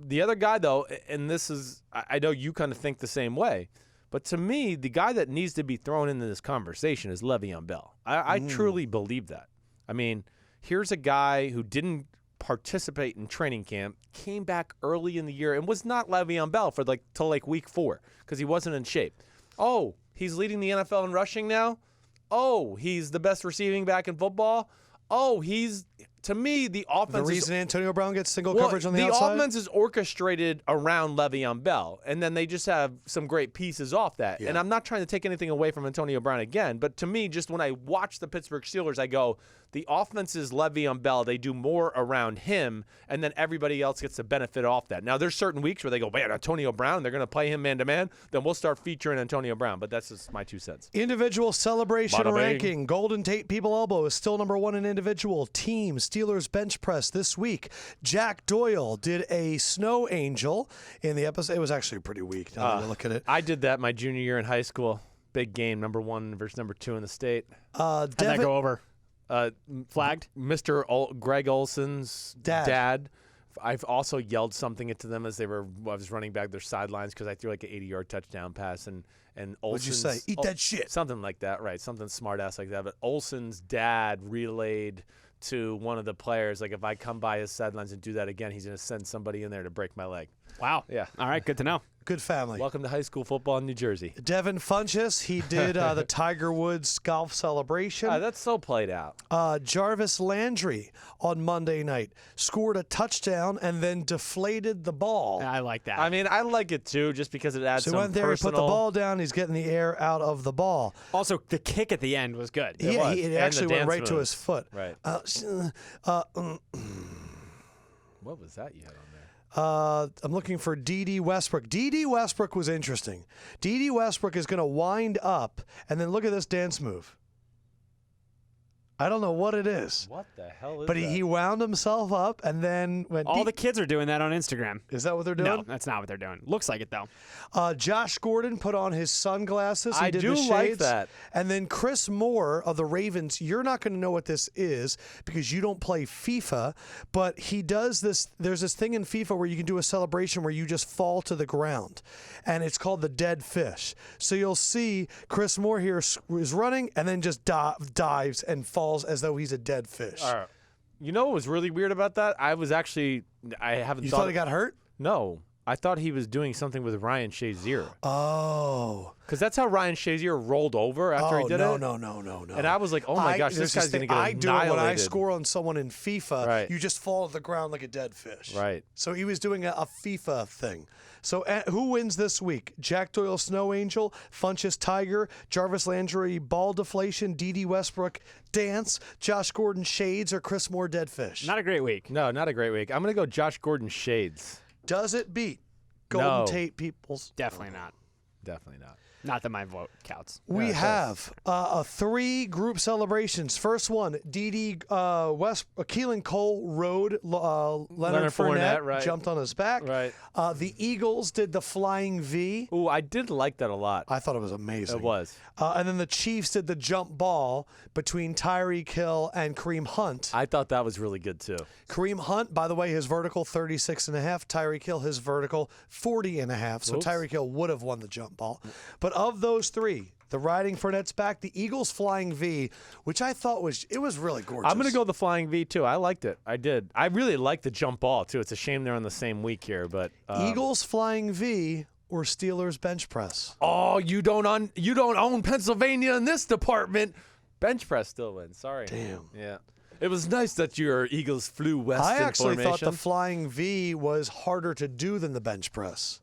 the other guy though, and this is, I know you kind of think the same way, but to me, the guy that needs to be thrown into this conversation is LeVeon Bell. I truly believe that. I mean, here's a guy who didn't participate in training camp, came back early in the year, and was not Le'Veon Bell for till week 4 because he wasn't in shape. Oh, he's leading the NFL in rushing now. Oh, he's the best receiving back in football. Oh, to me, the offense. The reason Antonio Brown gets single coverage on the outside? The offense is orchestrated around Le'Veon Bell, and then they just have some great pieces off that. Yeah. And I'm not trying to take anything away from Antonio Brown again, but to me, just when I watch the Pittsburgh Steelers, I go, the offense is Le'Veon Bell. They do more around him, and then everybody else gets the benefit off that. Now, there's certain weeks where they go, man, Antonio Brown, they're going to play him man-to-man. Then we'll start featuring Antonio Brown, but that's just my 2 cents. Individual celebration Bada bing. ranking. Golden Tate People Elbow is still number 1 in individual. Team Steelers bench press this week. Jack Doyle did a snow angel in the episode. It was actually pretty weak now that I look at it. I did that my junior year in high school. Big game, number 1 versus number 2 in the state. How'd that go over? Flagged? Mr. Greg Olson's Dad. I've also yelled something into them as I was running back their sidelines because I threw like an 80-yard touchdown pass and Olson's, What'd you say? Eat that shit. Something like that, right? Something smart ass like that. But Olson's dad relayed to one of the players, like if I come by his sidelines and do that again, he's going to send somebody in there to break my leg. Wow. Yeah. All right, good to know. Good family. Welcome to high school football in New Jersey. Devin Funchess, he did the Tiger Woods golf celebration. That's so played out. Jarvis Landry on Monday night scored a touchdown and then deflated the ball. I like that. I mean, I like it too, just because it adds So he some went there, personal. he put the ball down, he's getting the air out of the ball. Also, the kick at the end was good. Yeah, it And actually the went dance right to moves. his foot. Right. What was that you had on there? I'm looking for D.D. Westbrook. D.D. Westbrook was interesting. D.D. Westbrook is going to wind up, and then look at this dance move. I don't know what it is. What the hell is But that? he wound himself up and then went. All the kids are doing that on Instagram. Is that what they're doing? No, that's not what they're doing. Looks like it, though. Josh Gordon put on his sunglasses. He I did do the like shades. that. And then Chris Moore of the Ravens, you're not going to know what this is because you don't play FIFA, but he does this. There's this thing in FIFA where you can do a celebration where you just fall to the ground, and it's called the dead fish. So you'll see Chris Moore here is running and then just dives and falls as though he's a dead fish. All right. You know what was really weird about that? I haven't You thought thought he got hurt? No. I thought he was doing something with Ryan Shazier. Oh. Because that's how Ryan Shazier rolled over after he did it. No. And I was like, oh, my gosh, this guy's going to get annihilated. I do it when I score on someone in FIFA. Right. You just fall to the ground like a dead fish. Right. So he was doing a FIFA thing. So who wins this week? Jack Doyle Snow Angel, Funchess Tiger, Jarvis Landry Ball Deflation, D.D. Westbrook Dance, Josh Gordon Shades, or Chris Moore Dead Fish? Not a great week. No, not a great week. I'm going to go Josh Gordon Shades. Does it beat Golden No. Tate Peoples? Definitely not. Definitely not. Not that my vote counts. We have 3 group celebrations. First one, D.D. Keelan Cole rode Leonard Fournette, right. jumped on his back. Right. The Eagles did the Flying V. Ooh, I did like that a lot. I thought it was amazing. It was. And then the Chiefs did the jump ball between Tyreek Hill and Kareem Hunt. I thought that was really good, too. Kareem Hunt, by the way, his vertical 36.5. Tyreek Hill, his vertical 40.5. So Oops. Tyreek Hill would have won the jump ball. But of those 3, the riding Fournette's back, the Eagles Flying V, which I thought was really gorgeous. I'm going to go the Flying V, too. I liked it. I did. I really liked the jump ball, too. It's a shame they're on the same week here. But Eagles Flying V or Steelers bench press? Oh, you don't own Pennsylvania in this department. Bench press still wins. Sorry. Damn. Yeah. It was nice that your Eagles flew west I in actually formation. thought the Flying V was harder to do than the bench press.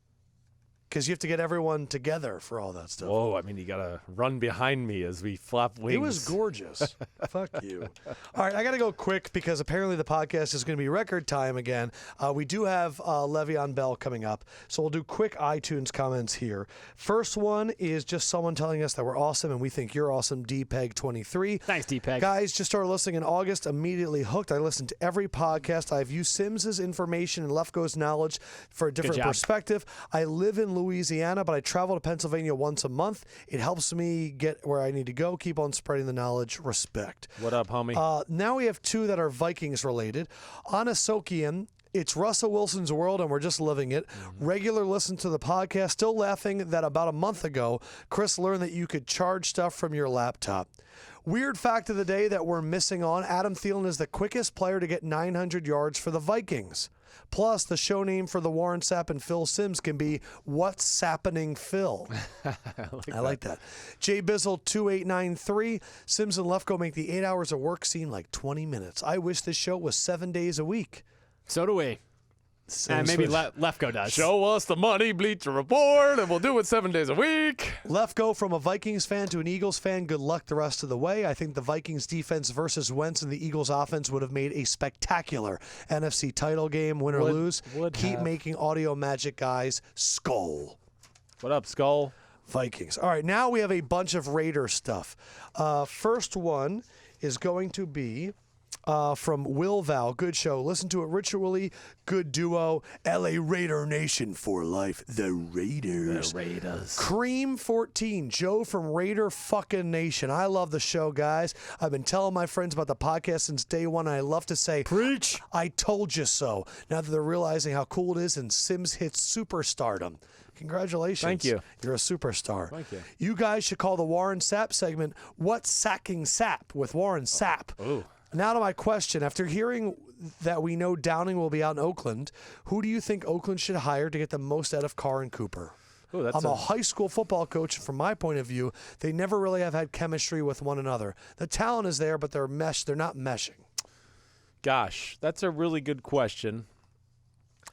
Because you have to get everyone together for all that stuff. Whoa, I mean, you got to run behind me as we flap wings. It was gorgeous. Fuck you. All right, I got to go quick because apparently the podcast is going to be record time again. We do have LeVeon Bell coming up, so we'll do quick iTunes comments here. First one is just someone telling us that we're awesome and we think you're awesome, DPEG23. Thanks, DPEG. Guys, just started listening in August, immediately hooked. I listened to every podcast. I've used Sims's information and Lefkoe's knowledge for a different perspective. I live in Louisiana, but I travel to Pennsylvania once a month. It helps me get where I need to go. Keep on spreading the knowledge. Respect. What up, homie? Now we have 2 that are Vikings related. Anasokian. It's Russell Wilson's world, and we're just living it. Regular listen to the podcast. Still laughing that about a month ago, Chris learned that you could charge stuff from your laptop. Weird fact of the day that we're missing on, Adam Thielen is the quickest player to get 900 yards for the Vikings. Plus, the show name for the Warren Sapp and Phil Sims can be What's Sappening Phil. I like that. Jay Bizzle 2893. Sims and Lefkoe make the 8 hours of work seem like 20 minutes. I wish this show was 7 days a week. So do we. And maybe Lefkoe does. Show us the money, Bleacher Report, and we'll do it 7 days a week. Lefkoe, from a Vikings fan to an Eagles fan, good luck the rest of the way. I think the Vikings defense versus Wentz and the Eagles offense would have made a spectacular NFC title game, win or lose. Keep making audio magic, guys. Skull. What up, Skull? Vikings. All right, now we have a bunch of Raider stuff. First one is going to be from Will Val. Good show. Listen to it ritually. Good duo. LA Raider Nation for life. The Raiders. The Raiders. Cream 14. Joe from Raider fucking Nation. I love the show, guys. I've been telling my friends about the podcast since day one. And I love to say, preach. I told you so. Now that they're realizing how cool it is and Sims hits superstardom. Congratulations. Thank you. You're a superstar. Thank you. You guys should call the Warren Sapp segment What's Sacking Sapp with Warren Sapp. Ooh. Now to my question. After hearing that we know Downing will be out in Oakland, who do you think Oakland should hire to get the most out of Carr and Cooper? Ooh, that's I'm a high school football coach, and from my point of view, they never really have had chemistry with one another. The talent is there, but they're not meshing. Gosh, that's a really good question.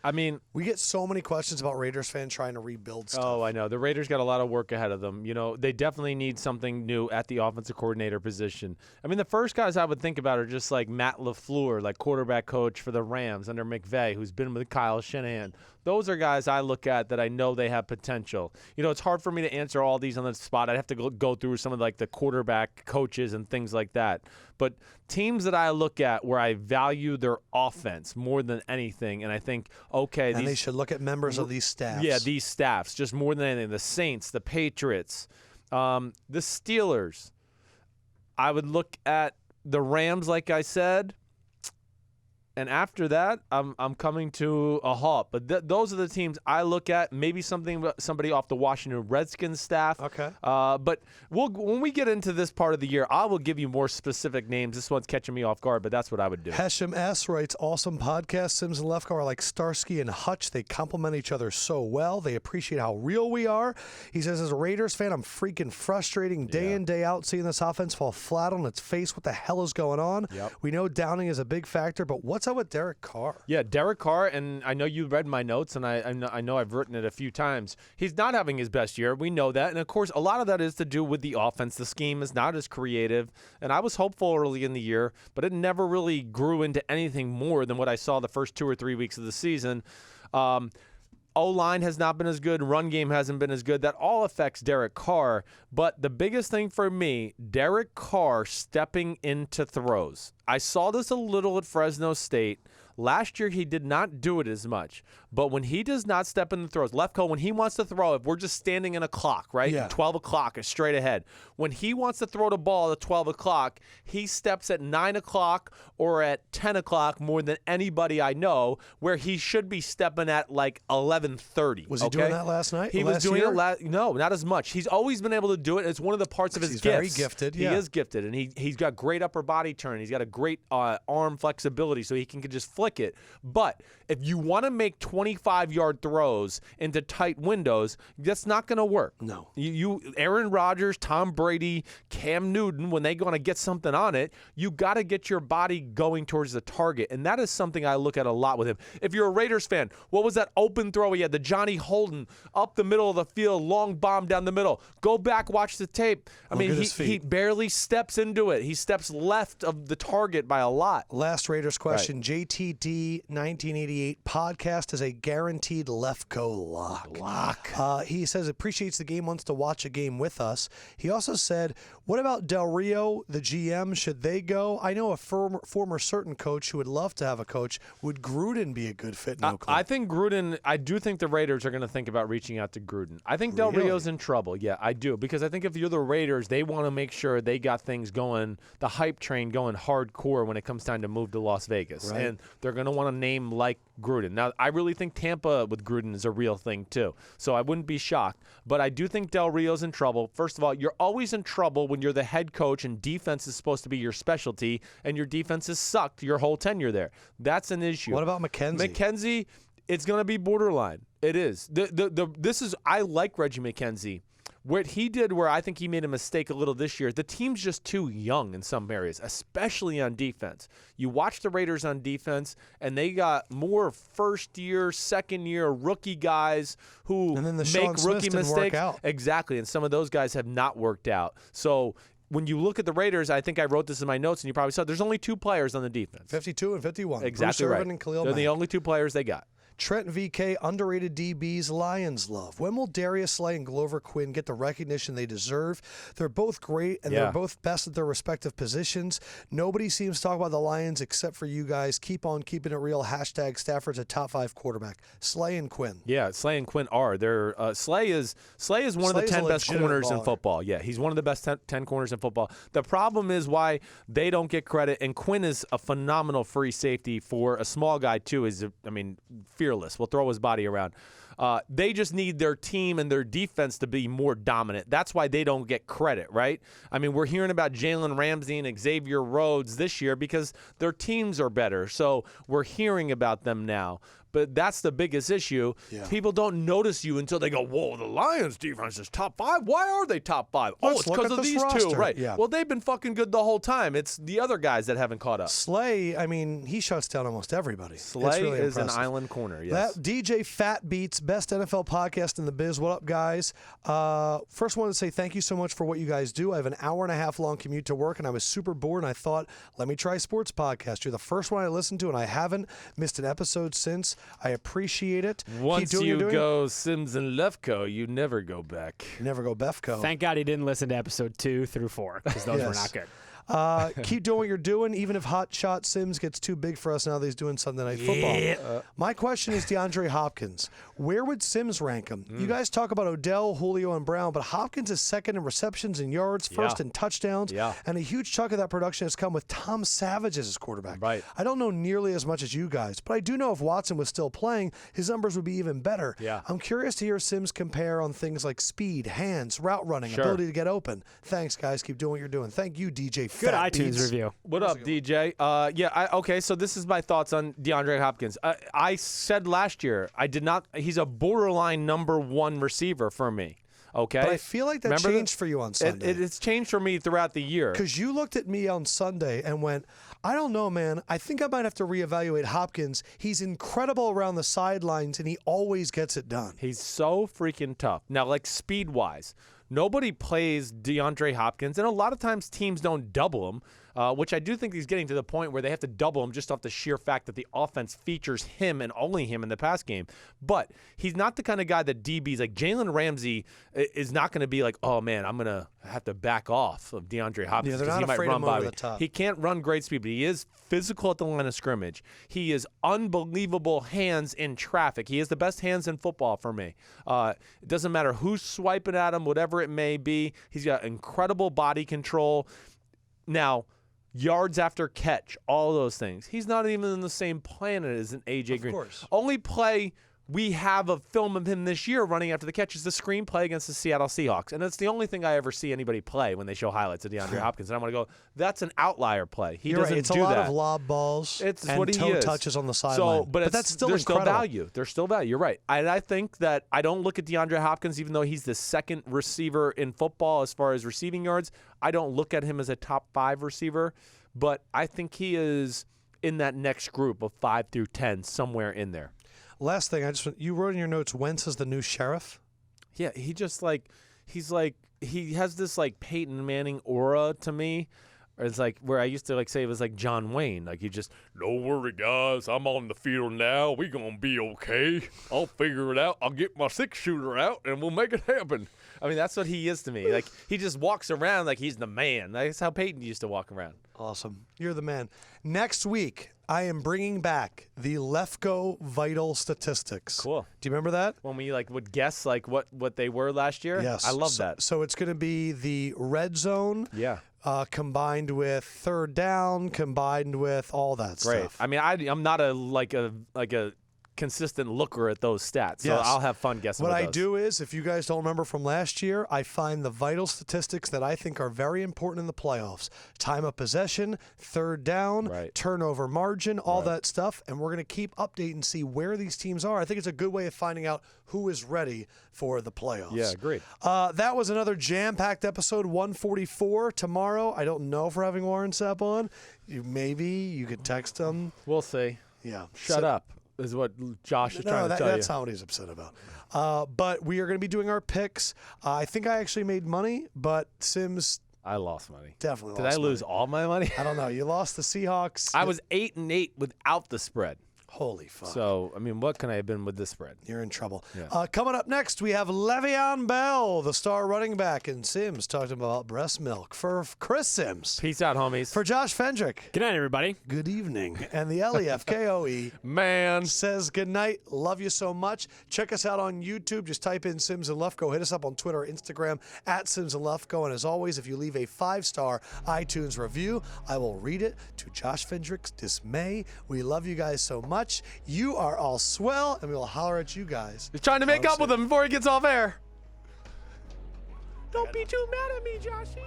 I mean, we get so many questions about Raiders fans trying to rebuild stuff. Oh, I know. The Raiders got a lot of work ahead of them. You know, they definitely need something new at the offensive coordinator position. I mean, the first guys I would think about are just like Matt LaFleur, like quarterback coach for the Rams under McVay, who's been with Kyle Shanahan. Those are guys I look at that I know they have potential. You know, it's hard for me to answer all these on the spot. I'd have to go through some of like the quarterback coaches and things like that. But teams that I look at where I value their offense more than anything, and I think, okay, and they should look at members of these staffs. Yeah, these staffs, just more than anything. The Saints, the Patriots, the Steelers. I would look at the Rams, like I said. And after that, I'm coming to a halt. But those are the teams I look at. Maybe somebody off the Washington Redskins staff. Okay. But when we get into this part of the year, I will give you more specific names. This one's catching me off guard, but that's what I would do. Heshem S. writes, awesome podcast. Sims and Lefkoe are like Starsky and Hutch. They complement each other so well. They appreciate how real we are. He says, as a Raiders fan, I'm freaking frustrating day in, day out seeing this offense fall flat on its face. What the hell is going on? Yep. We know Downing is a big factor, but what's up with Derek Carr? Yeah, Derek Carr, and I know you read my notes, and I know I've written it a few times. He's not having his best year. We know that. And, of course, a lot of that is to do with the offense. The scheme is not as creative. And I was hopeful early in the year, but it never really grew into anything more than what I saw the first 2 or 3 weeks of the season. O-line has not been as good. Run game hasn't been as good. That all affects Derek Carr. But the biggest thing for me, Derek Carr stepping into throws. I saw this a little at Fresno State. Last year, he did not do it as much. But when he does not step in the throws, Lefkoe, when he wants to throw, if we're just standing in a clock, right? Yeah. 12 o'clock is straight ahead. When he wants to throw the ball at 12 o'clock, he steps at 9 o'clock or at 10 o'clock more than anybody I know, where he should be stepping at like 11:30. Was he doing that last night? He was doing it no, not as much. He's always been able to do it. It's one of the parts of his he's gifts. very gifted, yeah. He is gifted, and he's got great upper body turn. He's got a great arm flexibility, so he can just flick it. But if you want to make 25-yard throws into tight windows, that's not going to work. No. Aaron Rodgers, Tom Brady, Cam Newton, when they're going to get something on it, you got to get your body going towards the target. And that is something I look at a lot with him. If you're a Raiders fan, what was that open throw he had? The Johnny Holden up the middle of the field, long bomb down the middle. Go back, watch the tape. I mean, he barely steps into it. He steps left of the target by a lot. Last Raiders question. Right. JTD 1988 podcast is a guaranteed Lefkoe lock. He says appreciates the game, wants to watch a game with us. He also said, what about Del Rio, the GM? Should they go? I know a former certain coach who would love to have a coach. Would Gruden be a good fit in Oakland? I think Gruden, I do think the Raiders are going to think about reaching out to Gruden. I think Del Rio's in trouble. Yeah, I do. Because I think if you're the Raiders, they want to make sure they got things going, the hype train going hardcore when it comes time to move to Las Vegas. Right. And they're going to want a name like Gruden. Now, I really think Tampa with Gruden is a real thing too. So I wouldn't be shocked. But I do think Del Rio's in trouble. First of all, you're always in trouble when you're the head coach and defense is supposed to be your specialty and your defense has sucked your whole tenure there. That's an issue. What about McKenzie? McKenzie, it's going to be borderline. It is. I like Reggie McKenzie. What he did, where I think he made a mistake a little this year, the team's just too young in some areas, especially on defense. You watch the Raiders on defense, and they got more first-year, second-year rookie guys who make rookie mistakes. Exactly, and some of those guys have not worked out. So when you look at the Raiders, I think I wrote this in my notes, and you probably saw there's only 2 players on the defense. 52 and 51. Exactly right. And Khalil They're Mack. the only 2 players they got. Trent VK, underrated DBs, Lions love. When will Darius Slay and Glover Quin get the recognition they deserve? They're both great, and they're both best at their respective positions. Nobody seems to talk about the Lions except for you guys. Keep on keeping it real. # Stafford's a top 5 quarterback. Slay and Quin. Yeah, Slay and Quin are. Slay is one of the 10 best corners in football. Yeah, he's one of the best 10 corners in football. The problem is why they don't get credit, and Quin is a phenomenal free safety for a small guy, too. Fearless. Will throw his body around. They just need their team and their defense to be more dominant. That's why they don't get credit, right? I mean, we're hearing about Jalen Ramsey and Xavier Rhodes this year because their teams are better. So we're hearing about them now. But that's the biggest issue. Yeah. People don't notice you until they go, whoa, the Lions defense is top 5? Why are they top 5? It's because of these roster. 2. Right. Yeah. Well, they've been fucking good the whole time. It's the other guys that haven't caught up. Slay, he shuts down almost everybody. Slay really is impressive. an island corner, yes. That DJ Fat Beats, best NFL podcast in the biz. What up, guys? First, wanted to say thank you so much for what you guys do. I have an hour-and-a-half long commute to work, and I was super bored, and I thought, let me try sports podcast. You're the first one I listened to, and I haven't missed an episode since. I appreciate it. Once you go Sims and Lefkoe, you never go back. Never go Befko. Thank God he didn't listen to episode 2 through 4 because those were not good. Keep doing what you're doing, even if Hot Shot Sims gets too big for us now that he's doing Sunday Night Football. My question is DeAndre Hopkins. Where would Sims rank him? You guys talk about Odell, Julio, and Brown, but Hopkins is second in receptions and yards, first in touchdowns, and a huge chunk of that production has come with Tom Savage as his quarterback. Right. I don't know nearly as much as you guys, but I do know if Watson was still playing, his numbers would be even better. Yeah. I'm curious to hear Sims compare on things like speed, hands, route running, ability to get open. Thanks, guys. Keep doing what you're doing. Thank you, DJ. Good iTunes review. What up, DJ? Okay, so this is my thoughts on DeAndre Hopkins. I said last year, he's a borderline number one receiver for me. Okay. But I feel like that changed for you on Sunday. It's changed for me throughout the year. Because you looked at me on Sunday and went, I don't know, man. I think I might have to reevaluate Hopkins. He's incredible around the sidelines, and he always gets it done. He's so freaking tough. Now, like speed-wise, nobody plays DeAndre Hopkins, and a lot of times teams don't double him, which I do think he's getting to the point where they have to double him just off the sheer fact that the offense features him and only him in the pass game. But he's not the kind of guy that DBs, like Jalen Ramsey is not going to be like, oh, man, I'm going to have to back off of DeAndre Hopkins. Yeah, they're not he might afraid run of him by over me. the top. He can't run great speed, but he is physical at the line of scrimmage. He is unbelievable hands in traffic. He has the best hands in football for me. It doesn't matter who's swiping at him, whatever it may be. He's got incredible body control. Now, yards after catch, all those things. He's not even in the same planet as an A.J. Green. Of course. Only play we have a film of him this year running after the catch is the screenplay against the Seattle Seahawks. And that's the only thing I ever see anybody play when they show highlights of DeAndre Hopkins. And I'm going to go, that's an outlier play. He doesn't It's do a lot that. of lob balls It's what he toe is. touches on the sideline. But that's still there's incredible. still value. There's still value. You're right. And I think that I don't look at DeAndre Hopkins, even though he's the second receiver in football as far as receiving yards. I don't look at him as a top 5 receiver, but I think he is in that next group of 5 through 10, somewhere in there. Last thing, you wrote in your notes, Wentz is the new sheriff. Yeah, he has this like Peyton Manning aura to me. Or it's like where I used to like say it was like John Wayne. Like he just, don't worry guys, I'm on the field now. We gonna be okay. I'll figure it out. I'll get my 6-shooter out and we'll make it happen. I mean, that's what he is to me. Like he just walks around like he's the man. That's how Peyton used to walk around. Awesome. You're the man. Next week, I am bringing back the Lefkoe vital statistics. Cool. Do you remember that? When we like would guess like what they were last year? Yes. I love that. So it's going to be the red zone. Yeah. Combined with third down, combined with all that Great. stuff. I mean, I'm not a consistent looker at those stats, so Yes. I'll have fun guessing. What with I those. do is, if you guys don't remember from last year, I find the vital statistics that I think are very important in the playoffs. Time of possession, third down, Right. turnover margin, all that stuff, and we're going to keep updating and see where these teams are. I think it's a good way of finding out who is ready for the playoffs. Yeah, agreed. That was another jam-packed episode, 144. Tomorrow, I don't know if we're having Warren Sapp on. Maybe you could text him. We'll see. Yeah. Shut up is what Josh is trying to tell that's you. not what he's upset about. But we are going to be doing our picks. I think I actually made money, but Sims I lost money. definitely Did lost I lose money. all my money? I don't know. You lost the Seahawks. I was 8-8 without the spread. Holy fuck. So, I mean, what can I have been with this spread? You're in trouble. Yeah. Coming up next, we have LeVeon Bell, the star running back, and Sims talking about breast milk. For Chris Sims. Peace out, homies. For Josh Fendrick. Good night, everybody. Good evening. And the Lefkoe Man. says good night. Love you so much. Check us out on YouTube. Just type in Sims and Lefkoe. Hit us up on Twitter or Instagram at Sims and Lefkoe. And as always, if you leave a 5-star iTunes review, I will read it to Josh Fendrick's dismay. We love you guys so much. You are all swell, and we will holler at you guys. He's trying to make up with him before he gets off air. Don't be too mad at me, Joshy.